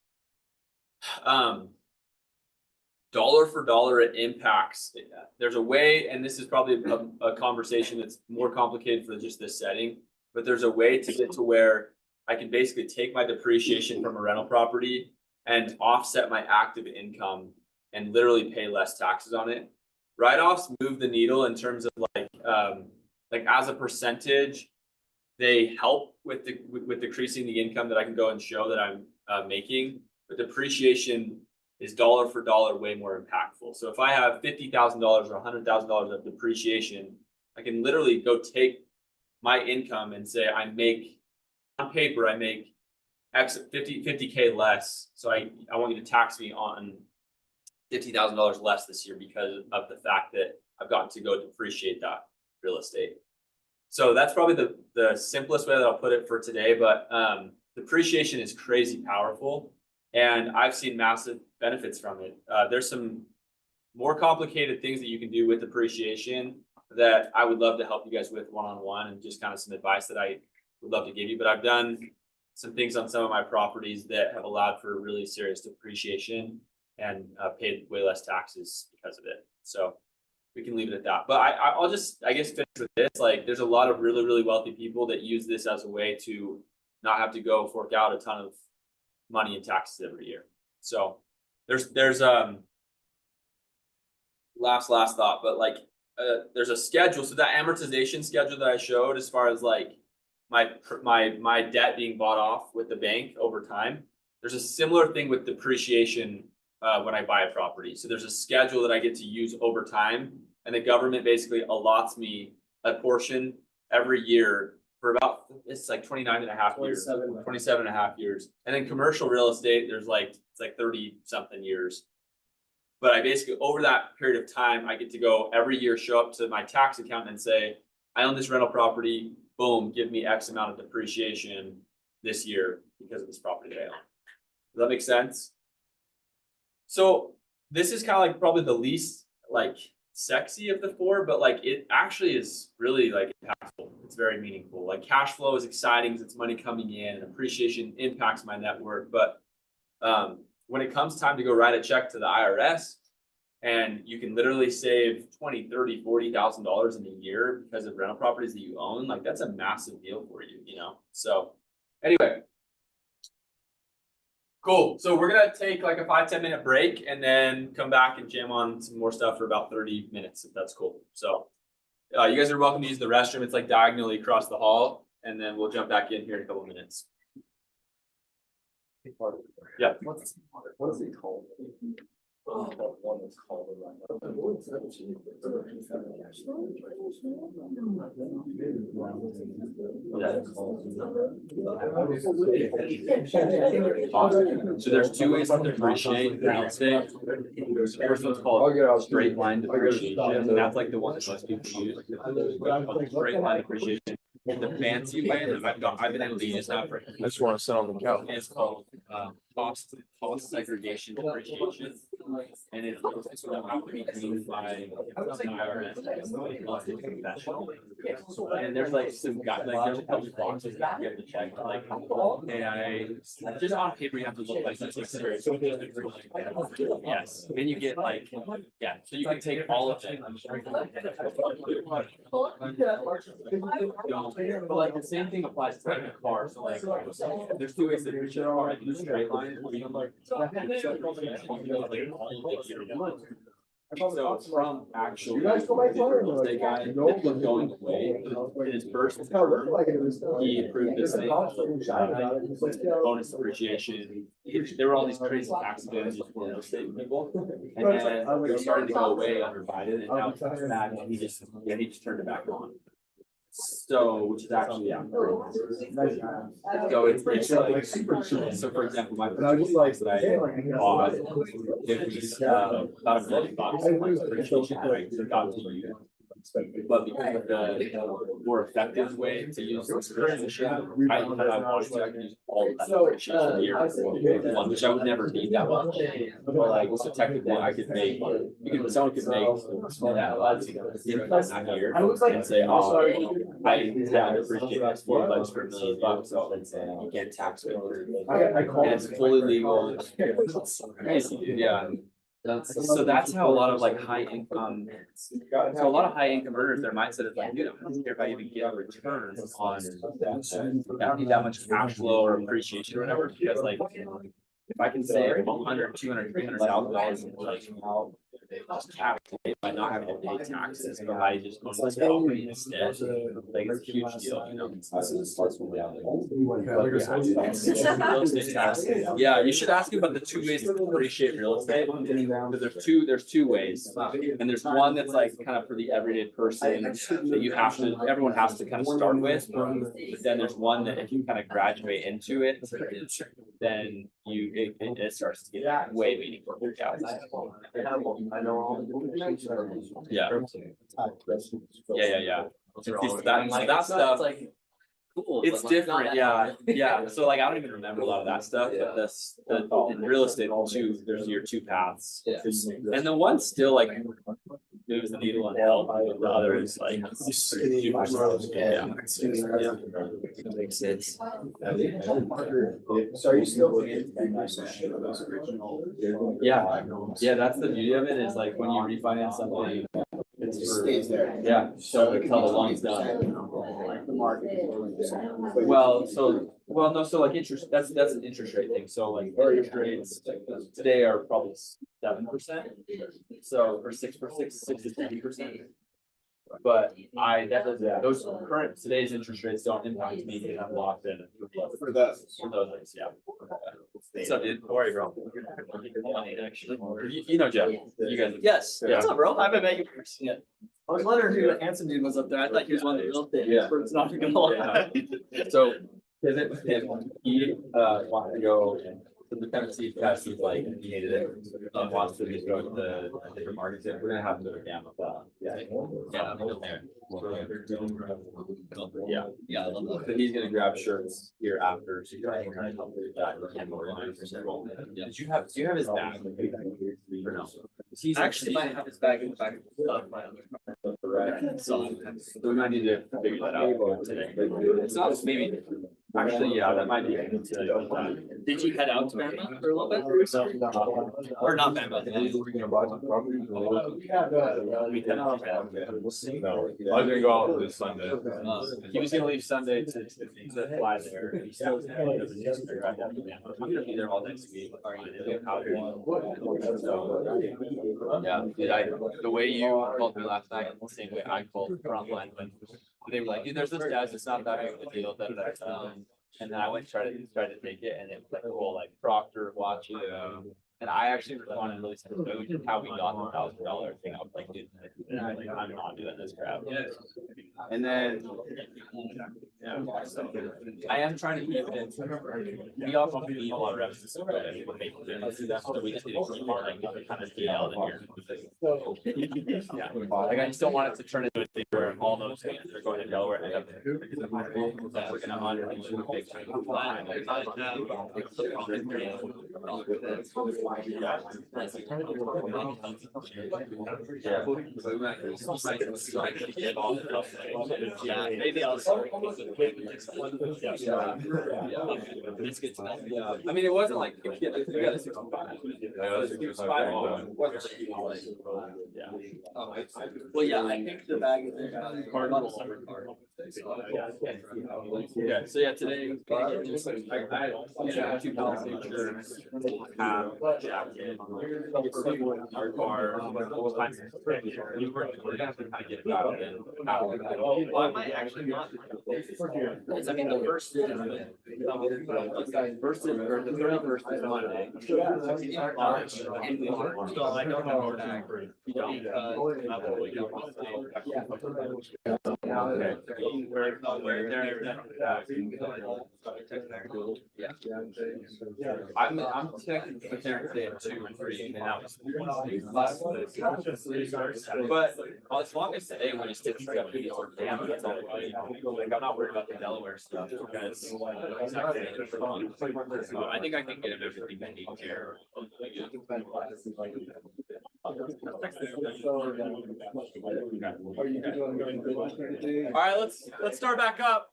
dollar for dollar it impacts. There's a way, and this is probably a conversation that's more complicated for just this setting, but there's a way to get to where I can basically take my depreciation from a rental property and offset my active income and literally pay less taxes on it. Write-offs move the needle in terms of like as a percentage, they help with decreasing the income that I can go and show that I'm making, but depreciation is dollar for dollar way more impactful. So if I have $50,000 or $100,000 of depreciation, I can literally go take my income and say I make, on paper, I make X 50K less. So I want you to tax me on $50,000 less this year because of the fact that I've gotten to go depreciate that real estate. So that's probably the simplest way that I'll put it for today, but depreciation is crazy powerful, and I've seen massive benefits from it. There's some more complicated things that you can do with depreciation that I would love to help you guys with one-on-one, and just kind of some advice that I would love to give you. But I've done some things on some of my properties that have allowed for really serious depreciation and paid way less taxes because of it. So we can leave it at that. But I'll just, I guess, finish with this. Like, there's a lot of really, really wealthy people that use this as a way to not have to go fork out a ton of money in taxes every year. So there's last thought, but like, there's a schedule. So that amortization schedule that I showed, as far as like my debt being bought off with the bank over time, there's a similar thing with depreciation when I buy a property. So there's a schedule that I get to use over time, and the government basically allots me a portion every year for about, it's like 29 and a half years, 27 and a half years. And then commercial real estate, there's like, it's like 30 something years. But I basically, over that period of time, I get to go every year, show up to my tax accountant and say, I own this rental property, boom, give me X amount of depreciation this year because of this property that I own. Does that make sense? So this is kind of like probably the least like sexy of the four, but like it actually is really like impactful. It's very meaningful. Like cash flow is exciting because it's money coming in, and appreciation impacts my net worth. But when it comes time to go write a check to the IRS, and you can literally save $20,000, $30,000, $40,000 in a year because of rental properties that you own, like that's a massive deal for you, you know? So anyway. Cool. So we're gonna take like a 5-10 minute break and then come back and jam on some more stuff for about 30 minutes, if that's cool. So you guys are welcome to use the restroom. It's like diagonally across the hall, and then we'll jump back in here in a couple of minutes. Yeah. What's it called? One is called So there's two ways to depreciate real estate. The first one's called straight line depreciation, and that's like the one that most people use. Straight line depreciation. The fancy way that I've been able to use now for. I just want to sit on the couch. It's called cost segregation depreciation, and it's how to be deemed by the IRS as a professional. And there's like some guys, like there's a couple of boxes that you have to check, like, hey, I just on paper you have to look like that's like serious. Yes, then you get like, yeah, so you can take all of it. But like the same thing applies to like a car. So like there's two ways to depreciate a car. You do straight line, or you can like so from actual real estate guy that was going away in his first term, he approved this thing bonus depreciation. There were all these crazy tax advantages for real estate people, and then they started to go away under Biden, and now it's back, and he just turned it back on. So, which is actually, yeah. So it's like, so for example, my first place that I bought, it was about $1 million, like depreciation, right? So got to use. But because of the more effective way to use this depreciation, I wanted to, I can use all of that depreciation a year, one, which I would never need that much. But like, so technically I could make, someone could make that that year and say, oh, I appreciate this $4 per $1 million, so you can't tax it. And it's fully legal. It's crazy, dude. Yeah. So that's how a lot of like high income, so a lot of high income earners, their mindset is like, dude, I don't care if I even get a return on, I don't need that much cash flow or appreciation or whatever, because like, if I can save $100,000, $200,000, $300,000 in like just cash by not having to pay taxes, but I just own this property instead, like it's a huge deal, you know. Real estate tax. Yeah, you should ask him about the two ways to appreciate real estate. Because there's two ways, and there's one that's like kind of for the everyday person that you have to, everyone has to kind of start with. But then there's one that if you kind of graduate into it, then it starts to get way meaningful. Yeah. That stuff like cool. It's different, yeah. So like I don't even remember a lot of that stuff, but in real estate, there's your two paths. And the one still like moves the needle and help, but the other is like makes sense. So are you still? Yeah, that's the beauty of it, is like when you refinance something, it just stays there. Yeah, so until the loan's done. The market is 20%. But Well, no, so like interest, that's an interest rate thing, so like interest rates today are probably 7%. So, or 6 to 7%. But those current, today's interest rates don't impact me because I'm locked in. For those. For those things, yeah. So, don't worry, bro. You know Jeff, you guys. Yes, Yeah. what's up, bro? I've been making it. I was wondering who the handsome dude was up there. I thought he was one of the real estate Yeah. experts, not gonna lie. So, if he, wanted to go, to kind of see if guys he's like, he hated it, wants to just go to the different markets, we're gonna have to go down with that. Yeah. Yeah. Yeah, I love that. So he's gonna grab shirts here after, so you're kind of help with that. Did you have, do you have his bag? Or no? He's I actually might have his bag in the back of my other. So we might need to figure that out today. It's not, maybe, actually, yeah, that might be. Did you head out to Bama for a little bit? Or not Bama? No, I was gonna go out this Sunday. He was gonna leave Sunday to fly there. He still was gonna go to the newspaper. I'm gonna be there all next week. So, yeah, the way you called me last night, the same way I called Frontline, when they were like, dude, there's this guy, it's not that big of a deal, and then I went and tried to take it, and it was like a whole like Proctor watch it. And I actually responded really simple, how we got the $1,000 thing. I was like, dude, I'm not doing this crap. And then, yeah, so I am trying to keep it. We also need a lot of reps to support it. So we just need to keep on like kind of DL in here. Yeah, like I just don't want it to turn into a thing where all those things are going to Delaware and end up. We're gonna honor a big Yeah, maybe I'll start. I mean, it wasn't like, we got a 65. Well, yeah, I think the bag is there. Yeah, so yeah, today, I had 2 pounds of shirts, jacket, our car, all kinds of stuff. We're gonna have to kind of get it out and Well, I might actually not. Because I mean, the first is, or the 31st is Monday. March, in March, so I don't know that. I'm technically there today at 2 or 3 and out. But as long as today we just did stuff, damn, that's all. Like, I'm not worried about the Delaware stuff because I think I can get him everything I need here. All right, let's start back up.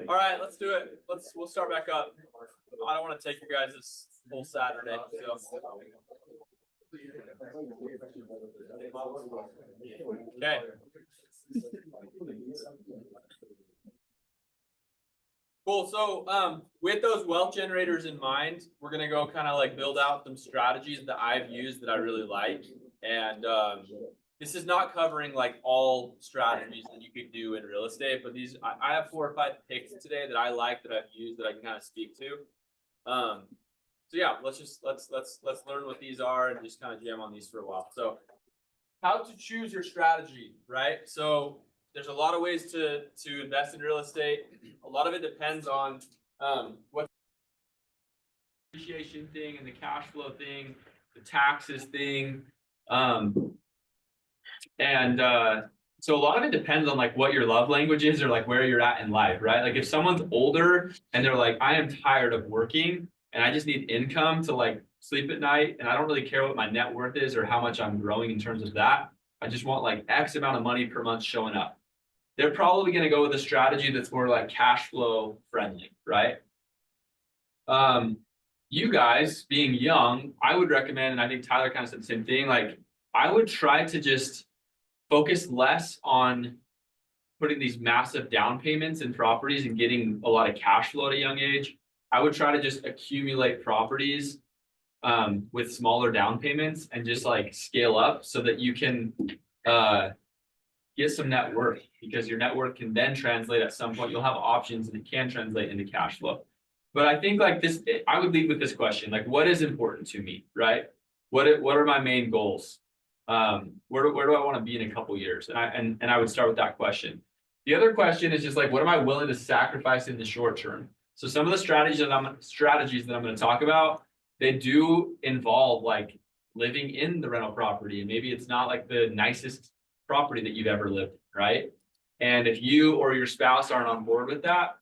All right, let's do it. We'll start back up. I don't want to take you guys this whole Saturday. So. Okay. Cool. So with those wealth generators in mind, we're gonna go kind of like build out some strategies that I've used that I really like. And this is not covering like all strategies that you could do in real estate, but these I have 4 or 5 picks today that I like, that I've used, that I can kind of speak to. So yeah, let's learn what these are and just kind of jam on these for a while. So how to choose your strategy, right? So there's a lot of ways to invest in real estate. A lot of it depends on what appreciation thing and the cash flow thing. the taxes thing. So a lot of it depends on like what your love language is or like where you're at in life, right? Like if someone's older and they're like, I am tired of working and I just need income to like sleep at night and I don't really care what my net worth is or how much I'm growing in terms of that. I just want like X amount of money per month showing up. They're probably going to go with a strategy that's more like cash flow friendly, right? You guys being young, I would recommend, and I think Tyler kind of said the same thing, like I would try to just focus less on putting these massive down payments in properties and getting a lot of cash flow at a young age. I would try to just accumulate properties with smaller down payments and just like scale up so that you can get some net worth, because your net worth can then translate at some point. You'll have options and it can translate into cash flow. But I think like this, I would lead with this question, like what is important to me, right? What are my main goals? Where do I want to be in a couple years? And I would start with that question. The other question is just like, what am I willing to sacrifice in the short term? So some of the strategies that I'm going to talk about, they do involve like living in the rental property, and maybe it's not like the nicest property that you've ever lived in, right? And if you or your spouse aren't on board with that,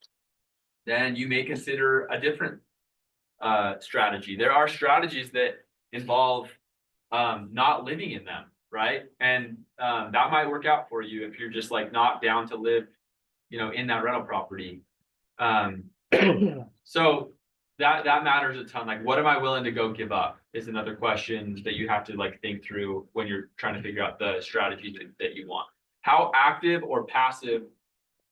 then you may consider a different strategy. There are strategies that involve not living in them, right? And that might work out for you if you're just like not down to live, in that rental property. So that matters a ton. Like, what am I willing to go give up is another question that you have to like think through when you're trying to figure out the strategy that you want. How active or passive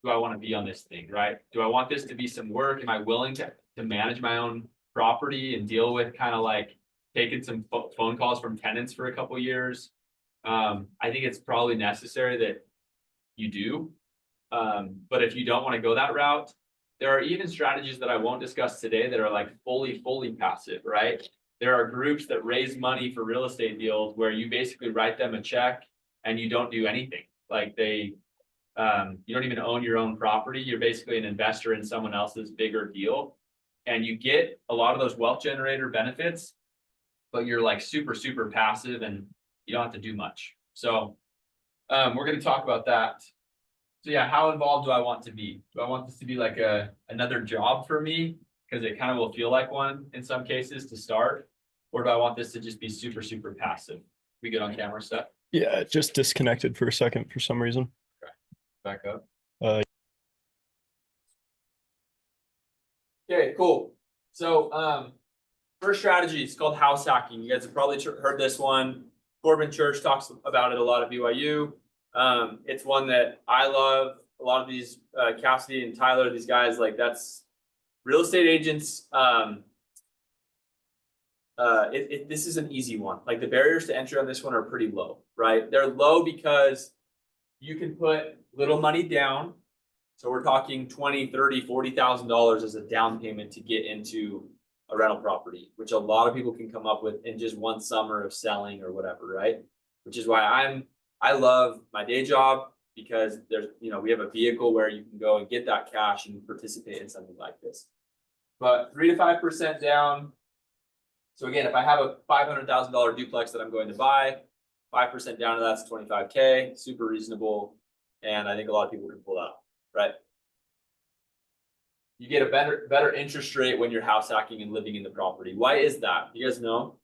do I want to be on this thing, right? Do I want this to be some work? Am I willing to manage my own property and deal with kind of like taking some phone calls from tenants for a couple years? I think it's probably necessary that you do. But if you don't want to go that route, there are even strategies that I won't discuss today that are like fully passive, right? There are groups that raise money for real estate deals where you basically write them a check and you don't do anything. Like you don't even own your own property. You're basically an investor in someone else's bigger deal. And you get a lot of those wealth generator benefits, but you're like super passive and you don't have to do much. So we're going to talk about that. So yeah, how involved do I want to be? Do I want this to be like another job for me? Because it kind of will feel like one in some cases to start. Or do I want this to just be super passive? We good on camera stuff? Yeah, it just disconnected for a second for some reason. Back up. Okay, cool. So first strategy is called house hacking. You guys have probably heard this one. Corbin Church talks about it a lot at BYU. It's one that I love. A lot of these Cassidy and Tyler, these guys, like that's real estate agents. This is an easy one. Like the barriers to entry on this one are pretty low, right? They're low because you can put little money down. So we're talking $20,000, $30,000, $40,000 as a down payment to get into a rental property, which a lot of people can come up with in just one summer of selling or whatever, right? Which is why I love my day job, because there's, we have a vehicle where you can go and get that cash and participate in something like this. But 3 to 5% down. So again, if I have a $500,000 duplex that I'm going to buy, 5% down to that's $25K, super reasonable. And I think a lot of people can pull that off, right? You get a better interest rate when you're house hacking and living in the property. Why is that? You guys know?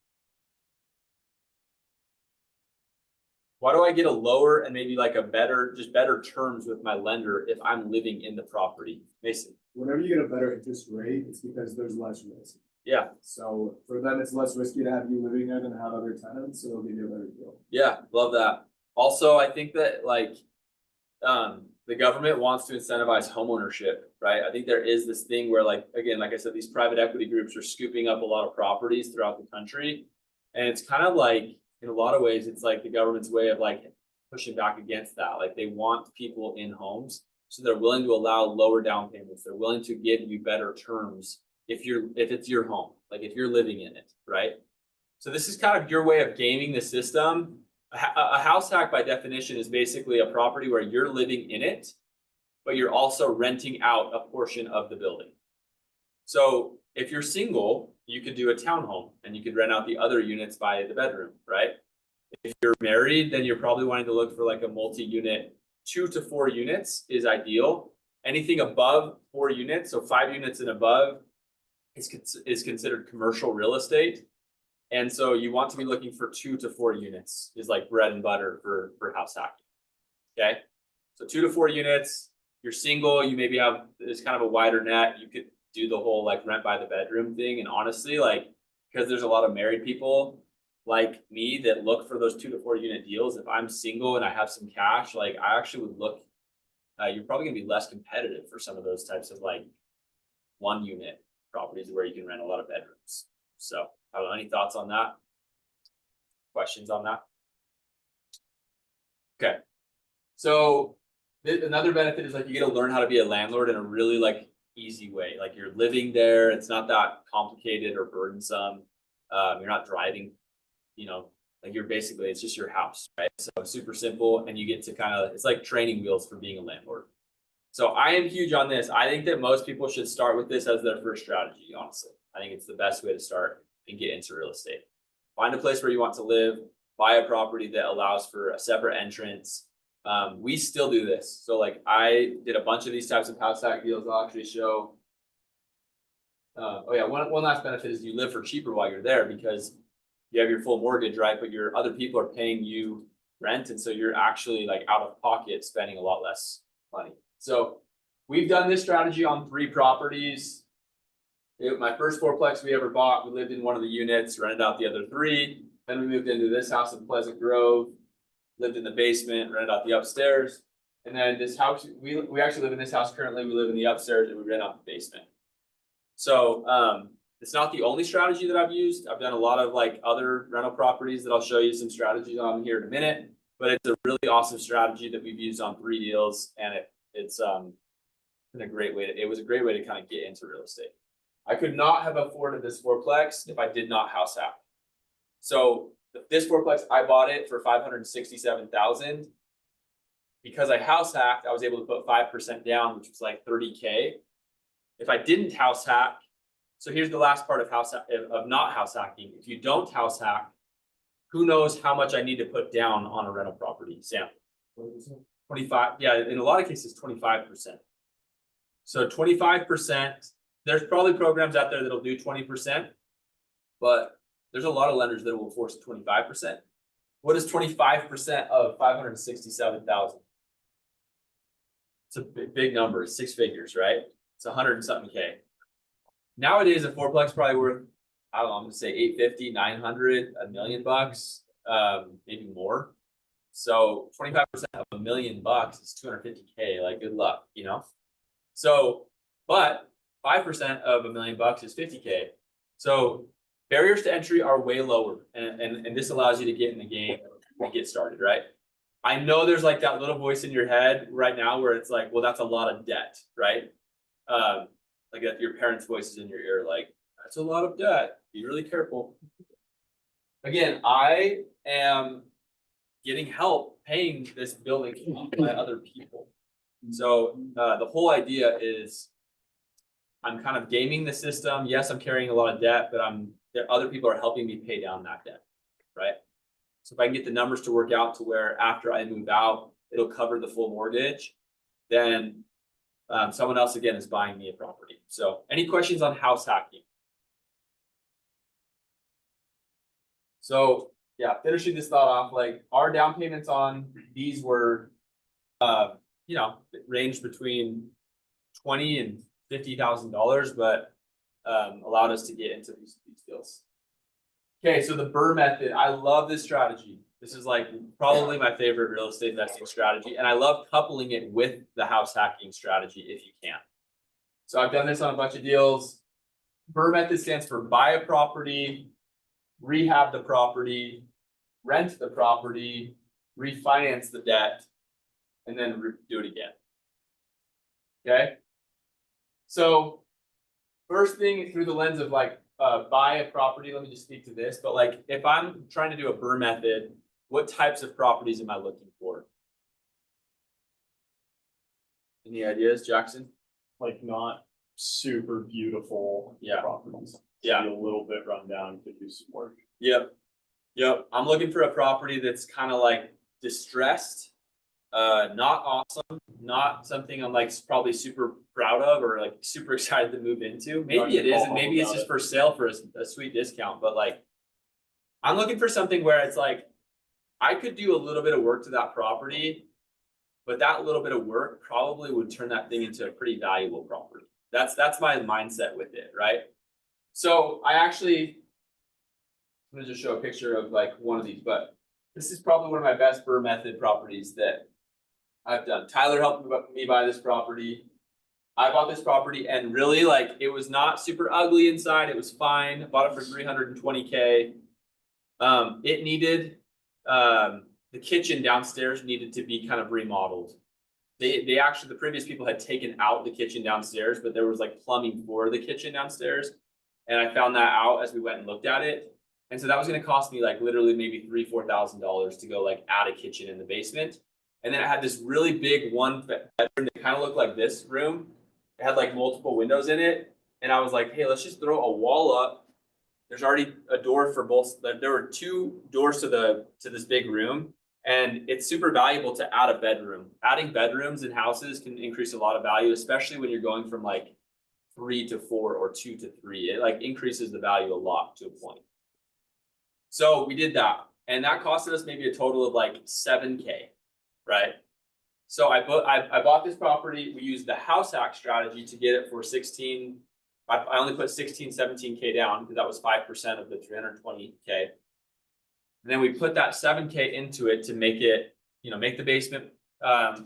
Why do I get a lower and maybe like better terms with my lender if I'm living in the property? Mason. Whenever you get a better interest rate, it's because there's less risk. Yeah. So for them, it's less risky to have you living there than have other tenants, so they'll give you a better deal. Yeah, love that. Also, I think that like the government wants to incentivize homeownership, right? I think there is this thing where like I said, these private equity groups are scooping up a lot of properties throughout the country. And it's kind of like, in a lot of ways, it's like the government's way of like pushing back against that. Like they want people in homes, so they're willing to allow lower down payments. They're willing to give you better terms if it's your home, like if you're living in it, right? So this is kind of your way of gaming the system. A house hack by definition is basically a property where you're living in it, but you're also renting out a portion of the building. So if you're single, you could do a townhome and you could rent out the other units by the bedroom, right? If you're married, then you're probably wanting to look for like a multi-unit. 2 to 4 units is ideal. Anything above 4 units, so 5 units and above, is considered commercial real estate. And so you want to be looking for 2 to 4 units is like bread and butter for house hacking. Okay, so 2 to 4 units. You're single, you maybe have this kind of a wider net. You could do the whole like rent by the bedroom thing. And honestly, like, because there's a lot of married people like me that look for those 2 to 4 unit deals. If I'm single and I have some cash, like I actually would look, you're probably gonna be less competitive for some of those types of like 1 unit properties where you can rent a lot of bedrooms. So I don't know, any thoughts on that? Questions on that? Okay. So another benefit is like you get to learn how to be a landlord in a really like easy way. Like you're living there, it's not that complicated or burdensome. You're not driving, you know, like you're basically, it's just your house, right? So super simple, and you get to kind of, it's like training wheels for being a landlord. So I am huge on this. I think that most people should start with this as their first strategy, honestly. I think it's the best way to start and get into real estate. Find a place where you want to live, buy a property that allows for a separate entrance. We still do this. So like I did a bunch of these types of house hack deals. I'll actually show. Oh yeah, one last benefit is you live for cheaper while you're there because you have your full mortgage, right? But your other people are paying you rent. And so you're actually like out of pocket spending a lot less money. So we've done this strategy on 3 properties. My first 4-plex we ever bought, we lived in one of the units, rented out the other 3. Then we moved into this house in Pleasant Grove, lived in the basement, rented out the upstairs. And then this house, we actually live in this house currently. We live in the upstairs and we rent out the basement. So it's not the only strategy that I've used. I've done a lot of like other rental properties that I'll show you some strategies on here in a minute. But it's a really awesome strategy that we've used on 3 deals, and it's been a great way to, it was a great way to kind of get into real estate. I could not have afforded this 4-plex if I did not house hack. So this 4-plex, I bought it for $567,000. Because I house hacked, I was able to put 5% down, which was like $30K. If I didn't house hack, so here's the last part of not house hacking. If you don't house hack, who knows how much I need to put down on a rental property, Sam? 25, yeah, in a lot of cases, 25%. So 25%, there's probably programs out there that'll do 20%, but there's a lot of lenders that will force 25%. What is 25% of 567,000? It's a big number, it's 6 figures, right? It's 100 and something K. Nowadays, a 4-plex probably worth, I don't know, I'm gonna say 850, 900, $1 million, maybe more. So 25% of $1 million is 250K, like good luck, you know? So, but 5% of $1 million is 50K. So barriers to entry are way lower, and this allows you to get in the game and get started, right? I know there's like that little voice in your head right now where it's like, well, that's a lot of debt, right? Like your parents' voice is in your ear, like, that's a lot of debt. Be really careful. Again, I am getting help paying this building by other people. So the whole idea is I'm kind of gaming the system. Yes, I'm carrying a lot of debt, but other people are helping me pay down that debt, right? So if I can get the numbers to work out to where after I move out, it'll cover the full mortgage, then someone else again is buying me a property. So any questions on house hacking? So yeah, finishing this thought off, like our down payments on these were, you know, ranged between $20,000 and $50,000, but allowed us to get into these deals. Okay, so the BRRRR method, I love this strategy. This is like probably my favorite real estate investing strategy, and I love coupling it with the house hacking strategy if you can. So I've done this on a bunch of deals. BRRRR method stands for buy a property, rehab the property, rent the property, refinance the debt, and then do it again. Okay. So first thing through the lens of like buy a property, let me just speak to this, but like if I'm trying to do a BRRRR method, what types of properties am I looking for? Any ideas, Jackson? Like not super beautiful Yeah. properties. Yeah. A little bit run down to do some work. Yep. Yep. I'm looking for a property that's kind of like distressed. Not awesome, not something I'm like probably super proud of or like super excited to move into. Maybe it is, and maybe it's just for sale for a sweet discount, but like I'm looking for something where it's like I could do a little bit of work to that property, but that little bit of work probably would turn that thing into a pretty valuable property. That's my mindset with it, right? So I actually, I'm gonna just show a picture of like one of these, but this is probably one of my best Burr method properties that I've done. Tyler helped me buy this property. I bought this property and really like it was not super ugly inside. It was fine. I bought it for 320K. It needed the kitchen downstairs needed to be kind of remodeled. They actually the previous people had taken out the kitchen downstairs, but there was like plumbing for the kitchen downstairs. And I found that out as we went and looked at it. And so that was gonna cost me like literally maybe $3,000-$4,000 to go like add a kitchen in the basement. And then it had this really big one bedroom that kind of looked like this room. It had like multiple windows in it. And I was like, hey, let's just throw a wall up. There's already a door for both. There were 2 doors to this big room. And it's super valuable to add a bedroom. Adding bedrooms in houses can increase a lot of value, especially when you're going from like 3 to 4 or 2 to 3. It like increases the value a lot to a point. So we did that. And that costed us maybe a total of like $7K. Right. So I bought this property. We used the house hack strategy to get it for 16. I only put 17K down because that was 5% of the 320K. And then we put that 7K into it to make it, make the basement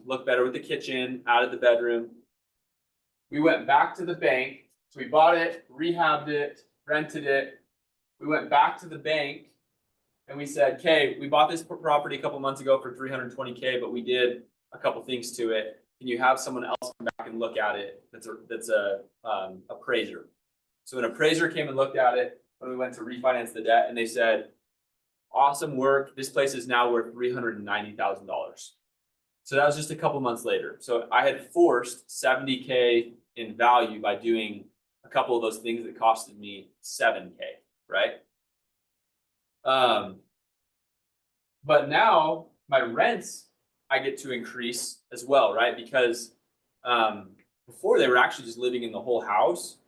look better with the kitchen, added the bedroom. We went back to the bank. So we bought it, rehabbed it, rented it. We went back to the bank. And we said, okay, we bought this property a couple months ago for 320K, but we did a couple things to it. Can you have someone else come back and look at it? That's a appraiser. So an appraiser came and looked at it when we went to refinance the debt, and they said, awesome work. This place is now worth $390,000. So that was just a couple months later. So I had forced 70K in value by doing a couple of those things that costed me 7K, right? But now my rents I get to increase as well, right? Because before they were actually just living in the whole house.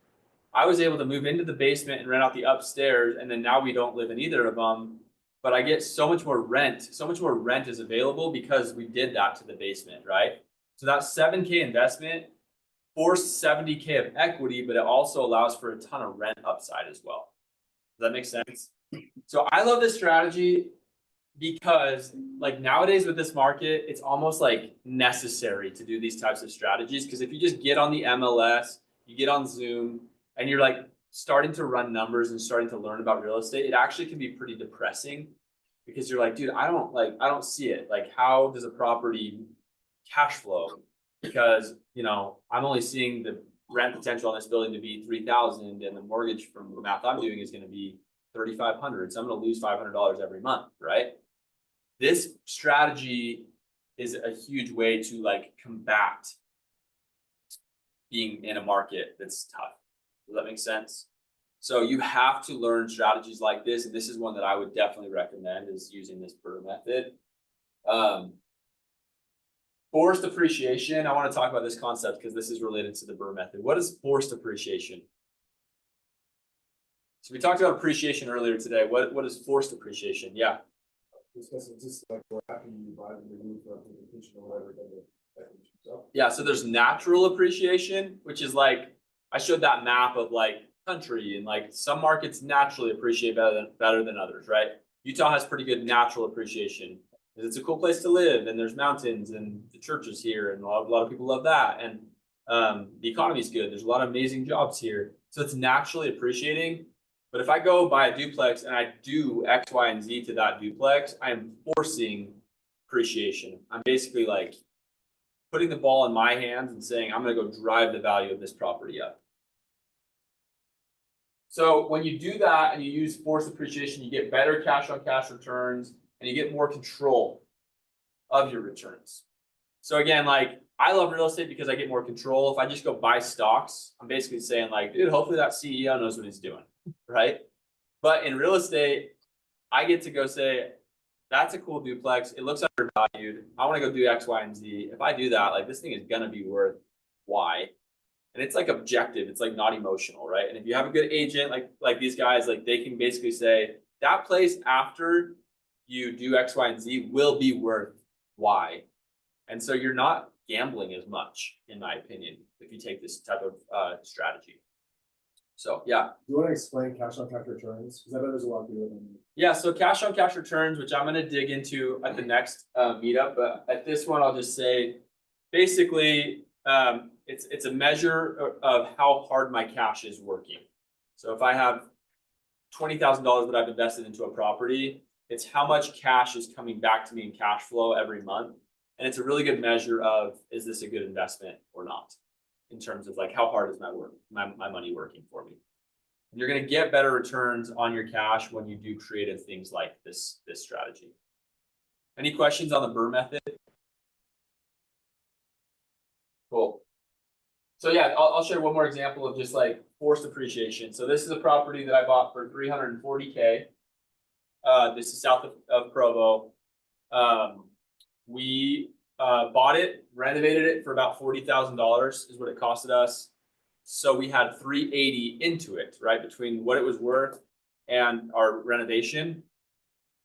I was able to move into the basement and rent out the upstairs, and then now we don't live in either of them. But I get so much more rent. So much more rent is available because we did that to the basement, right? So that 7K investment forced 70K of equity, but it also allows for a ton of rent upside as well. Does that make sense? So I love this strategy because like nowadays with this market, it's almost like necessary to do these types of strategies. Because if you just get on the MLS, you get on Zoom, and you're like starting to run numbers and starting to learn about real estate, it actually can be pretty depressing because you're like, dude, I don't see it. Like, how does a property cash flow? Because, I'm only seeing the rent potential on this building to be 3,000, and the mortgage from the math I'm doing is going to be 3,500. So I'm going to lose $500 every month, right? This strategy is a huge way to like combat being in a market that's tough. Does that make sense? So you have to learn strategies like this, and this is one that I would definitely recommend, is using this Burr method. Forced appreciation. I want to talk about this concept because this is related to the Burr method. What is forced appreciation? So we talked about appreciation earlier today. What is forced appreciation? Yeah. Just like what happened when you buy the remove from the kitchen or whatever, then the Yeah, so there's natural appreciation, which is like I showed that map of like country, and like some markets naturally appreciate better than others, right? Utah has pretty good natural appreciation because it's a cool place to live, and there's mountains, and the church is here, and a lot of people love that, and the economy is good. There's a lot of amazing jobs here, so it's naturally appreciating. But if I go buy a duplex and I do X, Y, and Z to that duplex, I am forcing appreciation. I'm basically like putting the ball in my hands and saying, I'm going to go drive the value of this property up. So when you do that and you use forced appreciation, you get better cash on cash returns, and you get more control of your returns. So again, like I love real estate because I get more control. If I just go buy stocks, I'm basically saying like, dude, hopefully that CEO knows what he's doing, right? But in real estate, I get to go say, that's a cool duplex. It looks undervalued. I want to go do X, Y, and Z. If I do that, like this thing is gonna be worth Y. And it's like objective. It's like not emotional, right? And if you have a good agent, like these guys, like they can basically say that place after you do X, Y, and Z will be worth Y. And so you're not gambling as much, in my opinion, if you take this type of strategy. So yeah. Do you wanna explain cash on cash returns? Cause I bet there's a lot of people that don't know. Yeah, so cash on cash returns, which I'm gonna dig into at the next meetup, but at this one, I'll just say, basically, it's a measure of how hard my cash is working. So if I have $20,000 that I've invested into a property, it's how much cash is coming back to me in cash flow every month. And it's a really good measure of, is this a good investment or not? In terms of like, how hard is my money working for me? You're gonna get better returns on your cash when you do creative things like this strategy. Any questions on the BRRRR method? Cool. So yeah, I'll share one more example of just like forced appreciation. So this is a property that I bought for $340K. This is south of Provo. We bought it, renovated it for about $40,000 is what it costed us. So we had $380 into it, right? Between what it was worth and our renovation.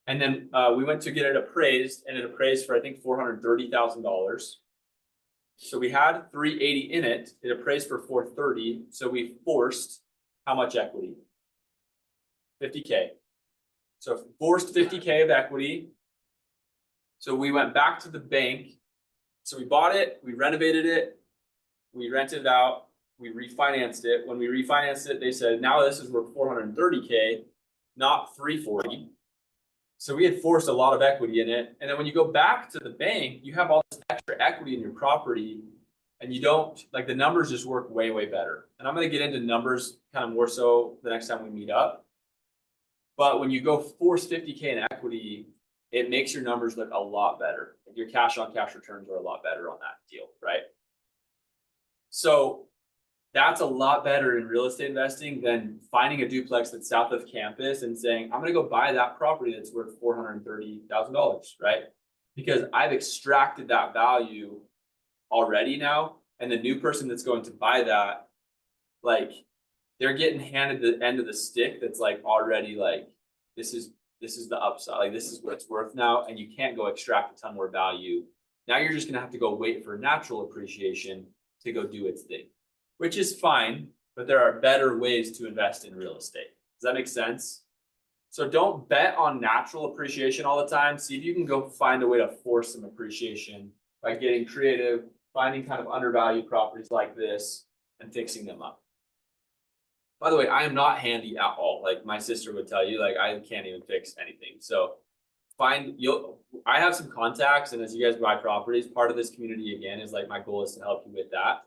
And then we went to get it appraised, and it appraised for I think $430,000. So we had $380 in it. It appraised for $430. So we forced how much equity? $50K. So forced $50K of equity. So we went back to the bank. So we bought it, we renovated it, we rented it out, we refinanced it. When we refinanced it, they said, now this is worth $430K, not $340. So we had forced a lot of equity in it. And then when you go back to the bank, you have all this extra equity in your property, and you don't, like, the numbers just work way, way better. And I'm going to get into numbers kind of more so the next time we meet up. But when you go force $50K in equity, it makes your numbers look a lot better. Your cash on cash returns are a lot better on that deal, right? So that's a lot better in real estate investing than finding a duplex that's south of campus and saying, I'm gonna go buy that property that's worth $430,000, right? Because I've extracted that value already now, and the new person that's going to buy that, like, they're getting handed the end of the stick that's like already like, this is the upside, like this is what it's worth now, and you can't go extract a ton more value. Now you're just gonna have to go wait for natural appreciation to go do its thing, which is fine, but there are better ways to invest in real estate. Does that make sense? So don't bet on natural appreciation all the time. See if you can go find a way to force some appreciation by getting creative, finding kind of undervalued properties like this and fixing them up. By the way, I am not handy at all. Like my sister would tell you, like I can't even fix anything. So I have some contacts, and as you guys buy properties, part of this community again is like my goal is to help you with that.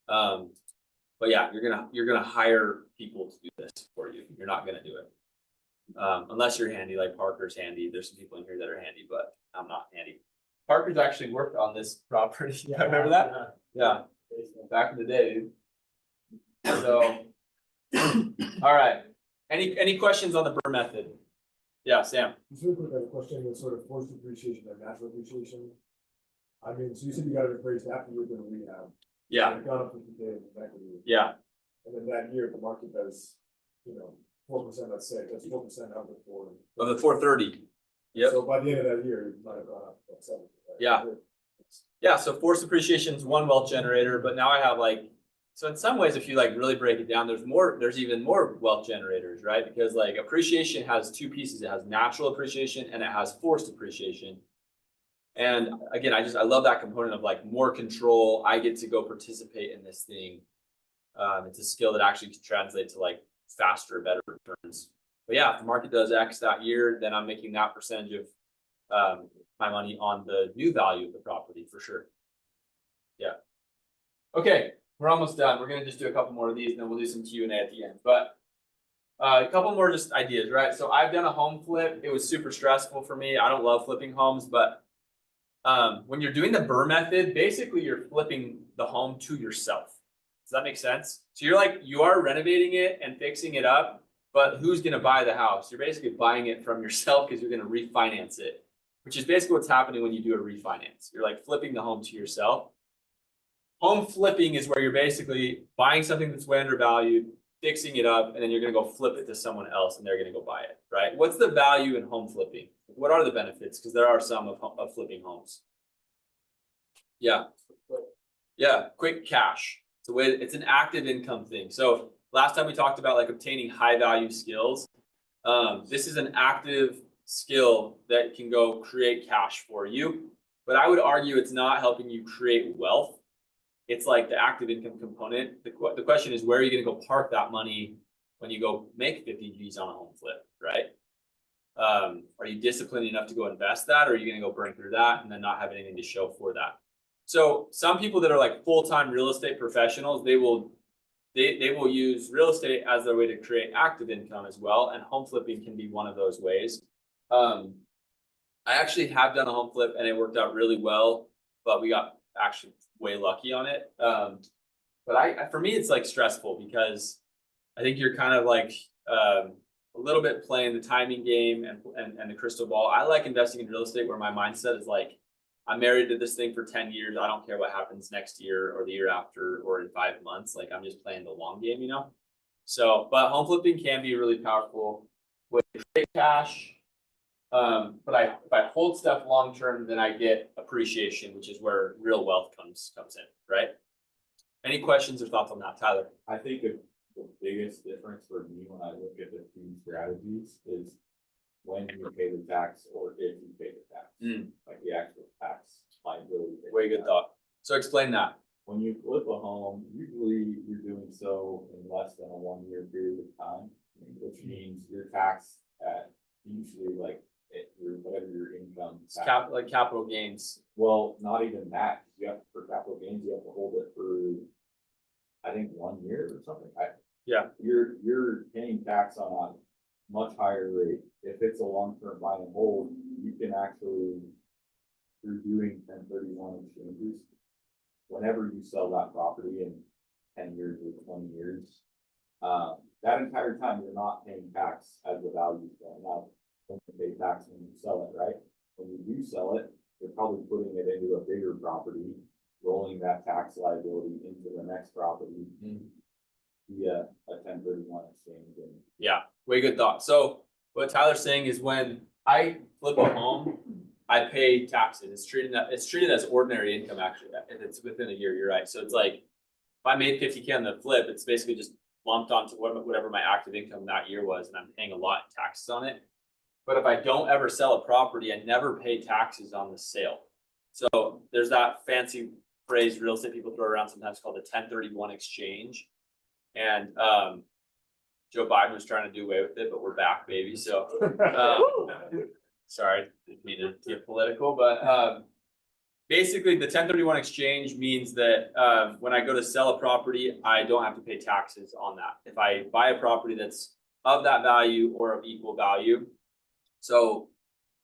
But yeah, you're gonna hire people to do this for you. You're not gonna do it unless you're handy. Like Parker's handy. There's some people in here that are handy, but I'm not handy. Parker's actually worked on this property. Yeah, remember that? Yeah, back in the day, dude. So. All right. Any questions on the BRRRR method? Yeah, Sam. Just real quick, I have a question with sort of forced appreciation and natural appreciation. I mean, so you said you got it appraised after you were doing rehab. Yeah. So it got up 50K in equity. Yeah. And then that year, the market does, 4%, let's say, that's 4% of the four. Of the 430. Yep. So by the end of that year, it might have gone up about 7%. Right? Yeah. Yeah. So forced appreciation is one wealth generator, but now I have like, so in some ways, if you like really break it down, there's even more wealth generators, right? Because like appreciation has two pieces. It has natural appreciation and it has forced appreciation. And again, I love that component of like more control. I get to go participate in this thing. It's a skill that actually can translate to like faster, better returns. But yeah, if the market does X that year, then I'm making that percentage of my money on the new value of the property for sure. Yeah. Okay. We're almost done. We're gonna just do a couple more of these, and then we'll do some Q&A at the end. But a couple more just ideas, right? So I've done a home flip. It was super stressful for me. I don't love flipping homes, but When you're doing the BRRRR method, basically you're flipping the home to yourself. Does that make sense? So you are renovating it and fixing it up, but who's gonna buy the house? You're basically buying it from yourself because you're gonna refinance it, which is basically what's happening when you do a refinance. You're like flipping the home to yourself. Home flipping is where you're basically buying something that's way undervalued, fixing it up, and then you're gonna go flip it to someone else and they're gonna go buy it, right? What's the value in home flipping? What are the benefits? Because there are some of flipping homes. Yeah. Yeah, quick cash. It's an active income thing. So last time we talked about like obtaining high value skills. This is an active skill that can go create cash for you. But I would argue it's not helping you create wealth. It's like the active income component. The question is, where are you going to go park that money when you go make 50 G's on a home flip, right? Are you disciplined enough to go invest that, or are you going to go burn through that and then not have anything to show for that? So some people that are like full-time real estate professionals, they will use real estate as their way to create active income as well, and home flipping can be one of those ways. I actually have done a home flip and it worked out really well, but we got actually way lucky on it. But for me, it's like stressful because I think you're kind of like a little bit playing the timing game and the crystal ball. I like investing in real estate where my mindset is like, I'm married to this thing for 10 years. I don't care what happens next year or the year after or in 5 months. Like I'm just playing the long game, you know? So, but home flipping can be really powerful with great cash. But if I hold stuff long term, then I get appreciation, which is where real wealth comes in, right? Any questions or thoughts on that, Tyler? I think the biggest difference for me when I look at the two strategies is when you pay the tax or if you pay the tax, like the actual tax liability. Way good thought. So explain that. When you flip a home, usually you're doing so in less than a 1 year period of time, which means you're taxed at usually like whatever your income. Like capital gains. Well, not even that. You have for capital gains, you have to hold it for I think 1 year or something. Yeah. You're paying tax on a much higher rate. If it's a long-term buy and hold, you can actually, through doing 1031 exchanges, whenever you sell that property in 10 years or 20 years, that entire time you're not paying tax as the value is going up. You pay tax when you sell it, right? When you do sell it, you're probably putting it into a bigger property, rolling that tax liability into the next property via a 1031 exchange. And yeah, way good thought. So what Tyler's saying is when I flip a home, I pay taxes. It's treated as ordinary income actually. If it's within a year, you're right. So it's like if I made 50K on the flip, it's basically just lumped onto whatever my active income that year was, and I'm paying a lot in taxes on it. But if I don't ever sell a property, I never pay taxes on the sale. So there's that fancy phrase real estate people throw around sometimes called the 1031 exchange. And Joe Biden was trying to do away with it, but we're back, baby. So sorry, didn't mean to get political, but basically the 1031 exchange means that when I go to sell a property, I don't have to pay taxes on that. If I buy a property that's of that value or of equal value. So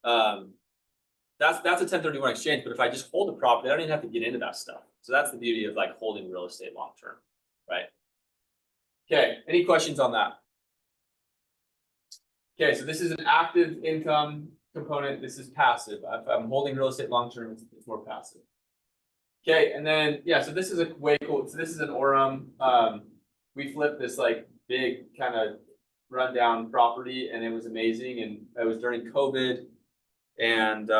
that's a 1031 exchange, but if I just hold the property, I don't even have to get into that stuff. So that's the beauty of like holding real estate long term, right? Okay, any questions on that? Okay, so this is an active income component. This is passive. If I'm holding real estate long term, it's more passive. Okay, and then yeah, so this is a way cool. So this is an Orem. We flipped this like big kind of rundown property, and it was amazing. And it was during COVID, and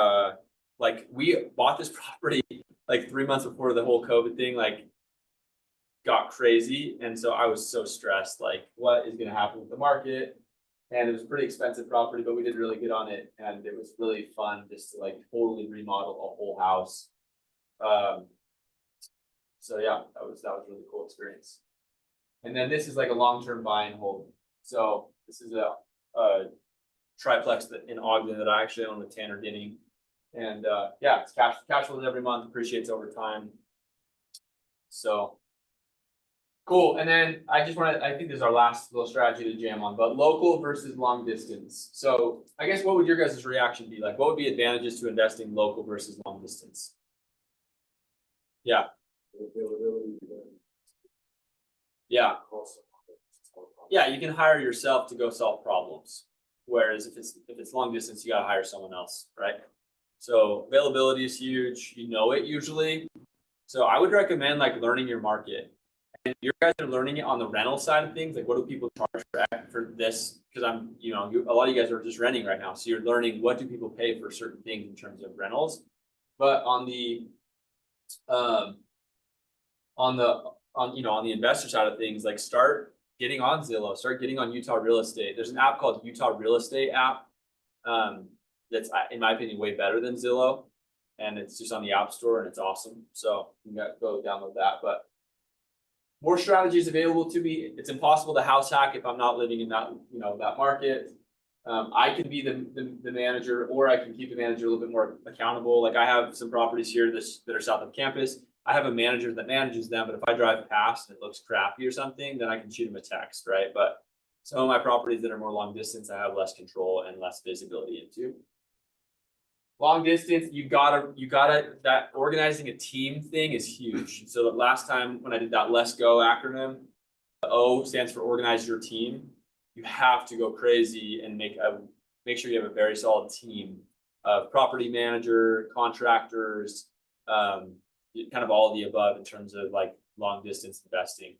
like we bought this property like 3 months before the whole COVID thing like got crazy, and so I was so stressed. Like, what is going to happen with the market? And it was a pretty expensive property, but we did really good on it, and it was really fun just to like totally remodel a whole house. So yeah, that was a really cool experience. And then this is like a long-term buy and hold. So this is a triplex in Ogden that I actually own with Tanner Dinning. And yeah, it's cash flows every month, appreciates over time. So Cool, and then I think this is our last little strategy to jam on, but local versus long distance. So I guess what would your guys' reaction be? Like, what would be advantages to investing local versus long distance? Yeah, yeah. Yeah, you can hire yourself to go solve problems. Whereas if it's long distance, you gotta hire someone else, right? So availability is huge, you know it usually. So I would recommend like learning your market. And you guys are learning it on the rental side of things, like what do people charge for this? Because a lot of you guys are just renting right now. So you're learning what do people pay for certain things in terms of rentals. But on the on the investor side of things, like start getting on Zillow, start getting on Utah Real Estate. There's an app called Utah Real Estate app. That's in my opinion way better than Zillow, and it's just on the App Store and it's awesome. So you can go download that. But more strategies available to me. It's impossible to house hack if I'm not living in that market. I can be the manager, or I can keep the manager a little bit more accountable. Like I have some properties here that are south of campus. I have a manager that manages them, but if I drive past and it looks crappy or something, then I can shoot him a text, right? But some of my properties that are more long distance, I have less control and less visibility into. Long distance, you gotta, that organizing a team thing is huge. So the last time when I did that Let's Go acronym, the O stands for organize your team. You have to go crazy and make sure you have a very solid team of property manager, contractors, kind of all of the above in terms of like long distance investing.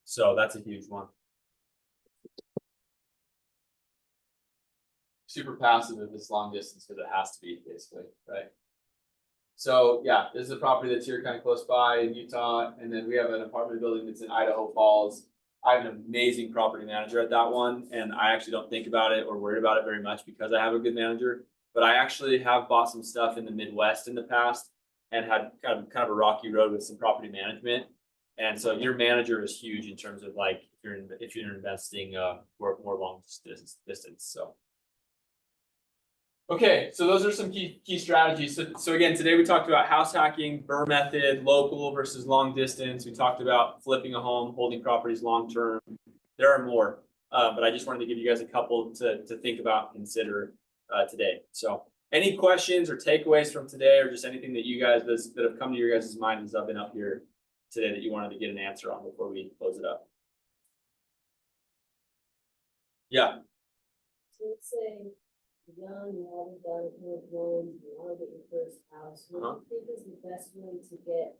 So that's a huge one. Super passive if it's long distance because it has to be basically, right? So yeah, this is a property that's here kind of close by in Utah. And then we have an apartment building that's in Idaho Falls. I have an amazing property manager at that one. And I actually don't think about it or worry about it very much because I have a good manager. But I actually have bought some stuff in the Midwest in the past and had kind of a rocky road with some property management. And so your manager is huge in terms of like if you're investing more long distance. So. Okay, so those are some key strategies. So again, today we talked about house hacking, BRRRR method, local versus long distance. We talked about flipping a home, holding properties long term. There are more, but I just wanted to give you guys a couple to think about, consider today. So any questions or takeaways from today, or just anything that you guys that have come to your guys' mind as I've been up here today that you wanted to get an answer on before we close it up? Yeah. So let's say young, you haven't done good loans, you want to get your first house. What do you think is the best way to get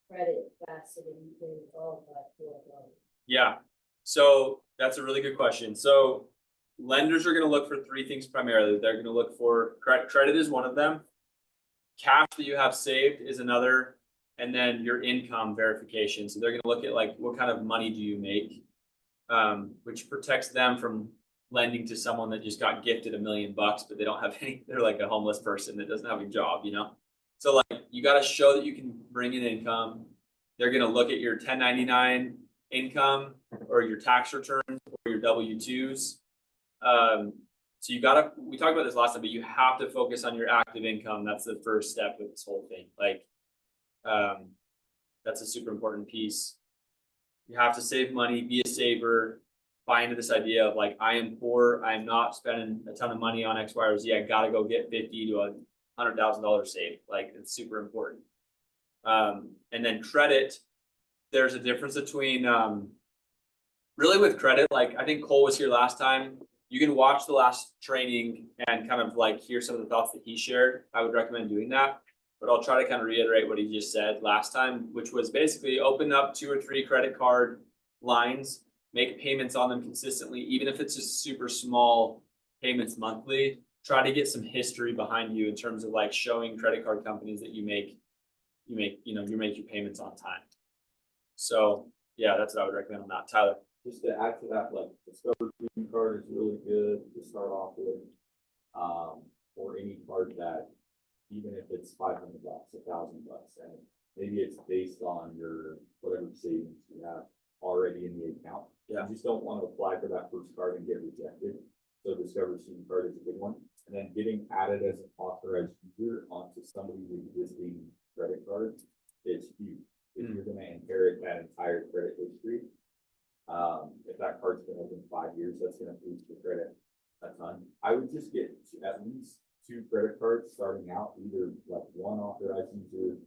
credit fast so that you can qualify for a loan? Yeah, so that's a really good question. So lenders are going to look for three things primarily. They're going to look for credit is one of them. Cash that you have saved is another, and then your income verification. So they're going to look at like what kind of money do you make, which protects them from lending to someone that just got gifted $1 million, but they don't have any, they're like a homeless person that doesn't have a job, So like, you got to show that you can bring in income. They're going to look at your 1099 income or your tax returns or your W-2s. So we talked about this last time, but you have to focus on your active income. That's the first step with this whole thing. Like, that's a super important piece. You have to save money, be a saver. Buy into this idea of like, I am poor, I'm not spending a ton of money on X, Y, or Z. I gotta go get $50,000 to $100,000 saved. Like, it's super important. And then credit, there's a difference between really with credit. Like, I think Cole was here last time. You can watch the last training and kind of like hear some of the thoughts that he shared. I would recommend doing that, but I'll try to kind of reiterate what he just said last time, which was basically open up 2 or 3 credit card lines. Make payments on them consistently, even if it's just super small payments monthly. Try to get some history behind you in terms of like showing credit card companies that you make your payments on time. So yeah, that's what I would recommend on that. Tyler. Just to add to that, like Discover Green Card is really good to start off with, or any card that, even if it's $500, $1,000, and maybe it's based on your whatever savings you have already in the account. Yeah. You just don't want to apply for that first card and get rejected. So Discover Student Card is a good one. And then getting added as an authorized user onto somebody's existing credit card is huge. If you're going to inherit that entire credit history, If that card's been open 5 years, that's gonna boost your credit a ton. I would just get at least 2 credit cards starting out, either like one authorized user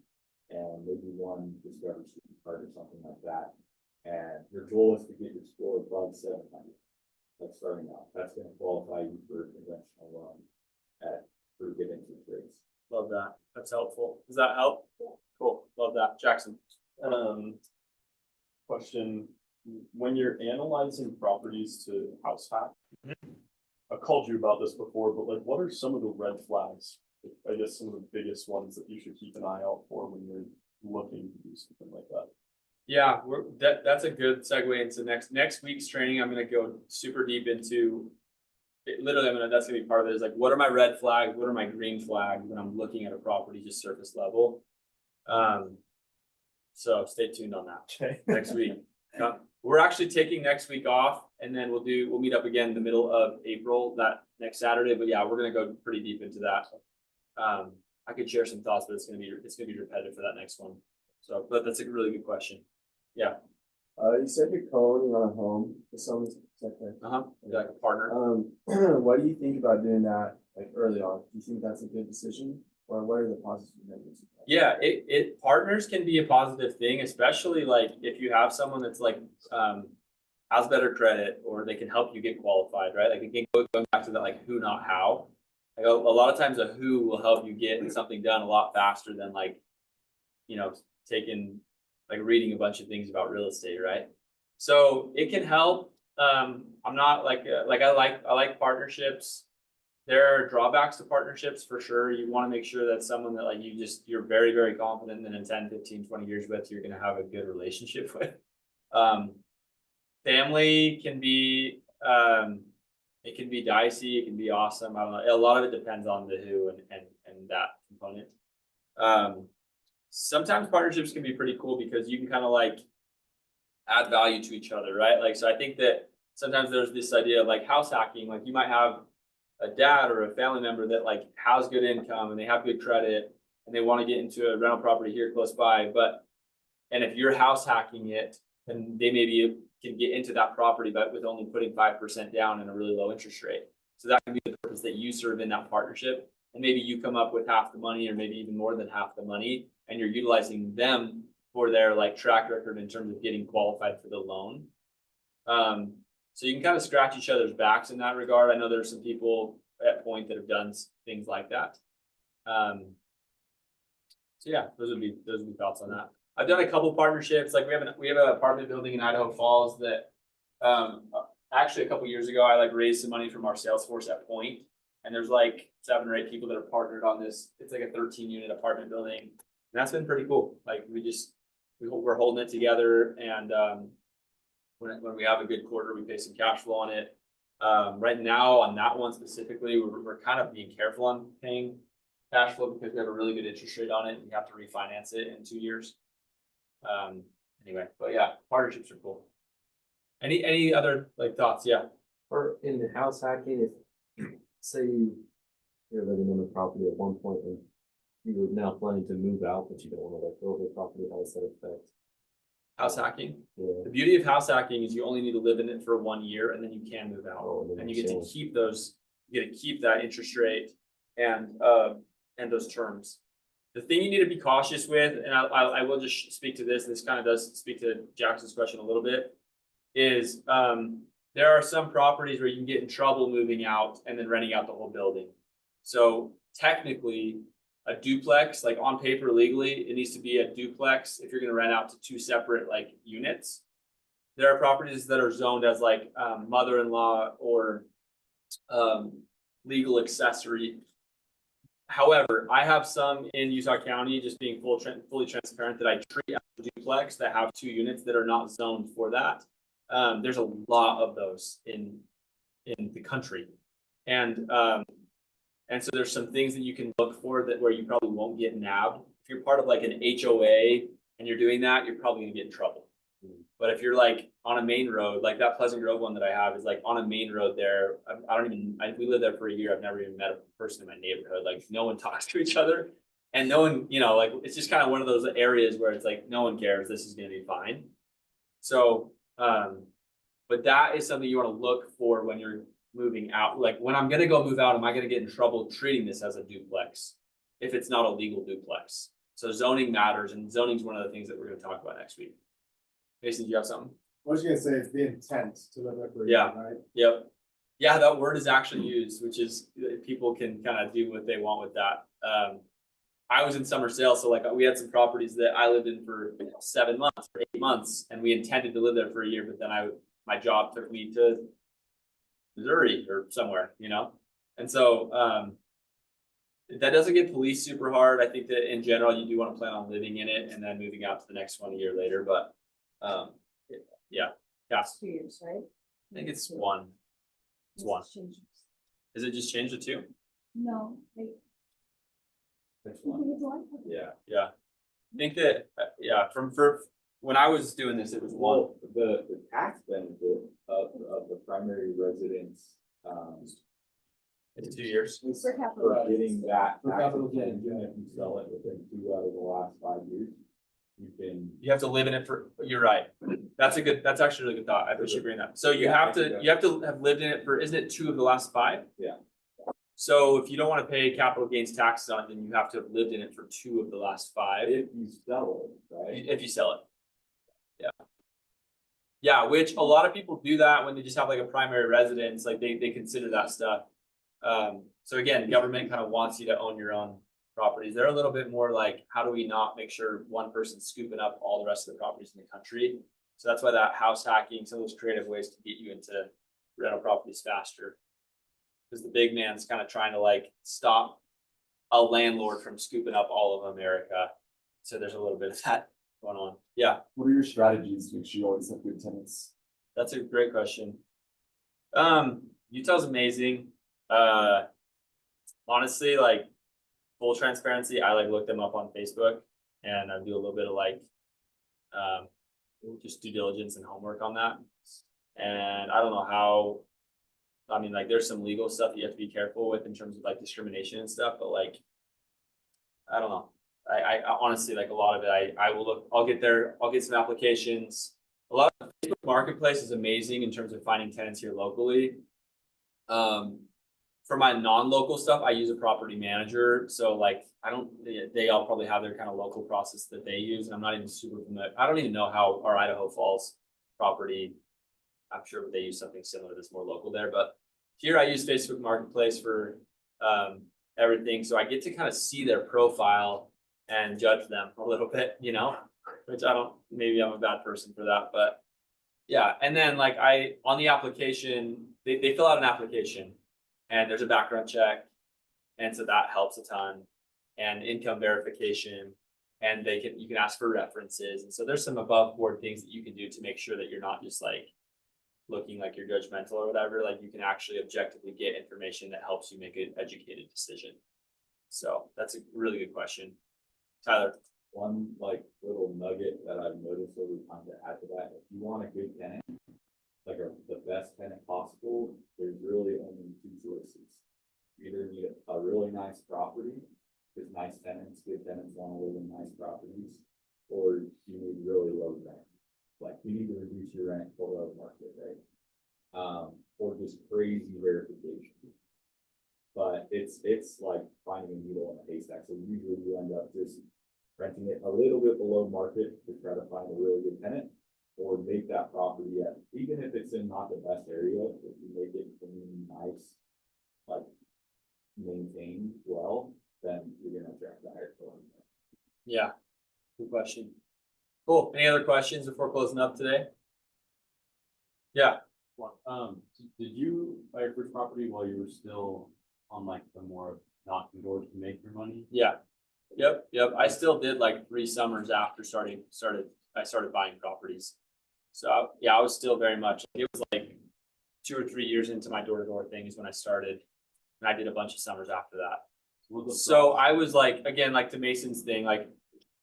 and maybe one discovery student card or something like that. And your goal is to get your score above 700. That's starting out. That's gonna qualify you for a conventional loan at pretty good interest rates. Love that. That's helpful. Does that help? Cool. Love that. Jackson. Question, when you're analyzing properties to house hack, I've called you about this before, but like, what are some of the red flags? I guess some of the biggest ones that you should keep an eye out for when you're looking to do something like that. Yeah, that's a good segue into next week's training. I'm gonna go super deep into it. Literally, that's gonna be part of it. Is like, what are my red flags? What are my green flags when I'm looking at a property just surface level? So stay tuned on that. Okay. Next week. We're actually taking next week off, and then we'll meet up again in the middle of April, that next Saturday. But yeah, we're gonna go pretty deep into that. I could share some thoughts, but it's gonna be repetitive for that next one. So, but that's a really good question. Yeah. You said you're co-owning on a home with someone, is that correct? Like a partner. What do you think about doing that like early on? Do you think that's a good decision, or what are the positives and negatives of that? Yeah, it partners can be a positive thing, especially like if you have someone that's like has better credit, or they can help you get qualified, right? Like again, going back to that, like who, not how. Like a lot of times a who will help you get something done a lot faster than like, reading a bunch of things about real estate, right? So it can help. I'm not like I like partnerships. There are drawbacks to partnerships for sure. You want to make sure that someone that like you're very, very confident that in 10, 15, 20 years with, you're going to have a good relationship with. Family can be, it can be dicey. It can be awesome. I don't know. A lot of it depends on the who and that component. Sometimes partnerships can be pretty cool because you can kind of like add value to each other, right? Like, so I think that sometimes there's this idea of like house hacking. Like you might have a dad or a family member that like has good income and they have good credit and they want to get into a rental property here close by. And if you're house hacking it, then they maybe can get into that property, but with only putting 5% down and a really low interest rate. So that can be the purpose that you serve in that partnership. And maybe you come up with half the money or maybe even more than half the money, and you're utilizing them for their like track record in terms of getting qualified for the loan. So you can kind of scratch each other's backs in that regard. I know there's some people at Point that have done things like that. So yeah, those would be thoughts on that. I've done a couple partnerships. Like we have an apartment building in Idaho Falls that actually a couple years ago I like raised some money from our sales force at Point, and there's like 7 or 8 people that are partnered on this. It's like a 13-unit apartment building, and that's been pretty cool. Like we're holding it together, and when we have a good quarter, we pay some cash flow on it. Right now on that one specifically, we're kind of being careful on paying cash flow because we have a really good interest rate on it. And we have to refinance it in 2 years. Anyway, but yeah, partnerships are cool. Any other like thoughts? Yeah. Or in the house hacking, if say you're living in the property at one point and you were now planning to move out, but you don't want to let go of the property, how does that affect? House hacking. Yeah. The beauty of house hacking is you only need to live in it for 1 year and then you can move out. And you get to keep those, you get to keep that interest rate and those terms. The thing you need to be cautious with, and I will just speak to this kind of does speak to Jackson's question a little bit, is there are some properties where you can get in trouble moving out and then renting out the whole building. So technically a duplex, like on paper legally, it needs to be a duplex if you're going to rent out to 2 separate like units. There are properties that are zoned as like mother-in-law or legal accessory. However, I have some in Utah County, just being fully transparent, that I treat as a duplex that have 2 units that are not zoned for that. There's a lot of those in the country, and so there's some things that you can look for that where you probably won't get nabbed. If you're part of like an HOA and you're doing that, you're probably gonna get in trouble. But if you're like on a main road, like that Pleasant Grove one that I have is like on a main road there. We lived there for a year. I've never even met a person in my neighborhood. Like no one talks to each other, and no one, like it's just kind of one of those areas where it's like no one cares. This is gonna be fine. So But that is something you wanna look for when you're moving out, like, when I'm gonna go move out, am I gonna get in trouble treating this as a duplex? If it's not a legal duplex, so zoning matters, and zoning is one of the things that we're gonna talk about next week. Jason, do you have something? I was gonna say, it's the intent to live there for a Yeah. year, right? Yep. Yeah, that word is actually used, which is people can kind of do what they want with that. I was in summer sales, so like we had some properties that I lived in for 7 months or 8 months, and we intended to live there for a year, but then my job took me to Missouri or somewhere, you know? And so that doesn't get policed super hard. I think that in general, you do want to plan on living in it and then moving out to the next one a year later, but yeah. 2 years, right? I think it's one. It's one. Is it just changed to 2? No, Which one? Yeah. Yeah. I think that, yeah, for when I was doing this, it was one. Well, the tax benefit of the primary residence, It's 2 years. For capital. for getting that For tax capital exemption, gain, yeah. if you sell it within 2 out of the last 5 years, you can. You have to live in it for, you're right. That's actually a really good thought. I appreciate bringing that. up. So you have to have lived in it for, isn't it 2 of the last 5? Yeah. So if you don't want to pay capital gains taxes on it, then you have to have lived in it for 2 of the last 5. If you sell it, right? If you sell it. Yeah. Yeah, which a lot of people do that when they just have like a primary residence, like they consider that stuff. So again, government kind of wants you to own your own properties. They're a little bit more like, how do we not make sure one person's scooping up all the rest of the properties in the country? So that's why that house hacking, some of those creative ways to get you into rental properties faster. Because the big man's kind of trying to like stop a landlord from scooping up all of America. So there's a little bit of that going on. Yeah, What are your strategies to make sure you always have good tenants? that's a great question. Utah's amazing. Honestly, like full transparency, I like look them up on Facebook and I do a little bit of like just due diligence and homework on that. And I don't know how, I mean, like there's some legal stuff that you have to be careful with in terms of like discrimination and stuff, but like, I don't know. I honestly, like a lot of it, I will look, I'll get there, I'll get some applications. A lot of Facebook Marketplace is amazing in terms of finding tenants here locally. For my non-local stuff, I use a property manager. So like, they all probably have their kind of local process that they use. And I'm not even super familiar. I don't even know how our Idaho Falls property, I'm sure they use something similar that's more local there, but here I use Facebook Marketplace for everything. So I get to kind of see their profile and judge them a little bit, you know, which maybe I'm a bad person for that, but yeah. And then like on the application, they fill out an application and there's a background check. And so that helps a ton, and income verification, and you can ask for references. And so there's some above board things that you can do to make sure that you're not just like looking like you're judgmental or whatever. Like you can actually objectively get information that helps you make an educated decision. So that's a really good question. Tyler. One like little nugget that I've noticed over time to add to that, if you want a good tenant, like the best tenant possible, there's really only 2 choices. You either need a really nice property, because nice tenants, good tenants want to live in nice properties, or you need really low rent. Like you need to reduce your rent below market, right? Or just crazy verification. But it's like finding a needle in a haystack. So usually you end up just renting it a little bit below market to try to find a really good tenant, or make that property at, even if it's in not the best area, if you make it clean, nice, like maintained well, then you're gonna attract the higher quality. Yeah, good question. Cool. Any other questions before closing up today? Yeah. Did you buy your first property while you were still on like the more knocking doors to make your money? Yeah. Yep. I still did like 3 summers after I started buying properties. So yeah, I was still very much, it was like 2 or 3 years into my door-to-door thing is when I started, and I did a bunch of summers after that. So I was like, again, like to Mason's thing, like,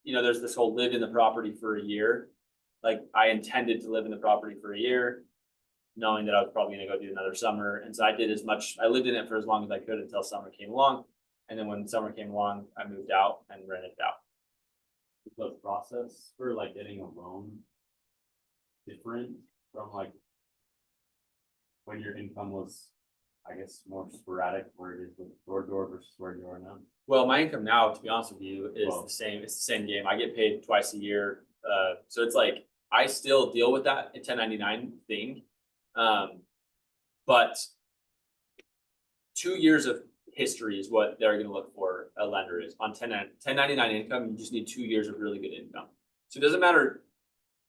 you know, there's this whole live in the property for a year. Like I intended to live in the property for a year, knowing that I was probably gonna go do another summer. And so I lived in it for as long as I could until summer came along. And then when summer came along, I moved out and rented it out. The process for like getting a loan different from like when your income was, I guess, more sporadic where it is with door to door versus where you are now? Well, my income now, to be honest with you, is Well- the same. It's the same game. I get paid twice a year. So it's like, I still deal with that 1099 thing. But 2 years of history is what they're gonna look for, a lender is on 1099 income. You just need 2 years of really good income. So it doesn't matter.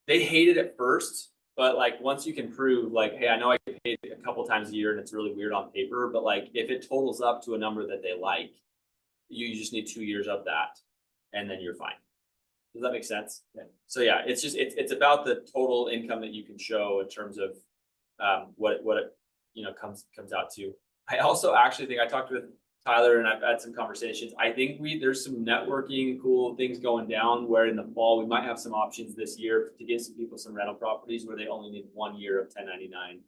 They hate it at first, but like, once you can prove like, hey, I know I get paid a couple times a year and it's really weird on paper, but like, if it totals up to a number that they like, you just need 2 years of that and then you're fine. Does that make sense? Yeah. So yeah, it's just, it's about the total income that you can show in terms of what it, comes out to. I also actually think I talked with Tyler and I've had some conversations. I think there's some networking cool things going down where in the fall, we might have some options this year to give some people some rental properties where they only need 1 year of 1099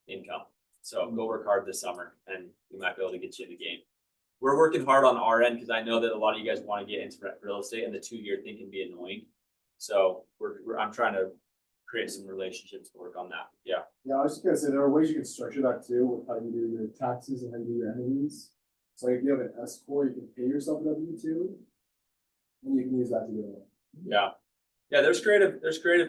income. So go work hard this summer and we might be able to get you in the game. We're working hard on our end because I know that a lot of you guys want to get into real estate and the 2 year thing can be annoying. So I'm trying to create some relationships to work on that. Yeah. Yeah, I was just gonna say, there are ways you can structure that too, with how you do your taxes and how you do your entities. So if you have an S corp, you can pay yourself a W-2. And you can use that to do it. Yeah. Yeah, there's creative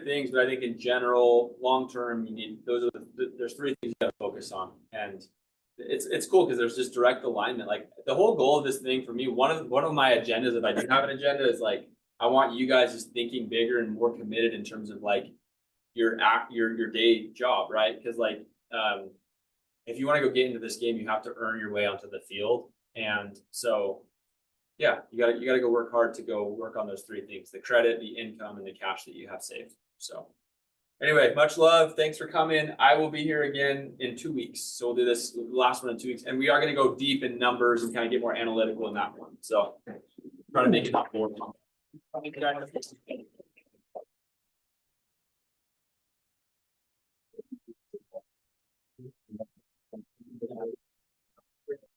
things, but I think in general, long term, you need there's 3 things you gotta focus on. And it's cool because there's just direct alignment. Like the whole goal of this thing for me, one of my agendas, if I do have an agenda, is like I want you guys just thinking bigger and more committed in terms of like your day job, right? Because like if you want to go get into this game, you have to earn your way onto the field. And so yeah, you gotta go work hard to go work on those 3 things: the credit, the income, and the cash that you have saved. So anyway, much love. Thanks for coming. I will be here again in 2 weeks. So we'll do this last one in 2 weeks. And we are going to go deep in numbers and kind of get more analytical in that one. So try to make it more.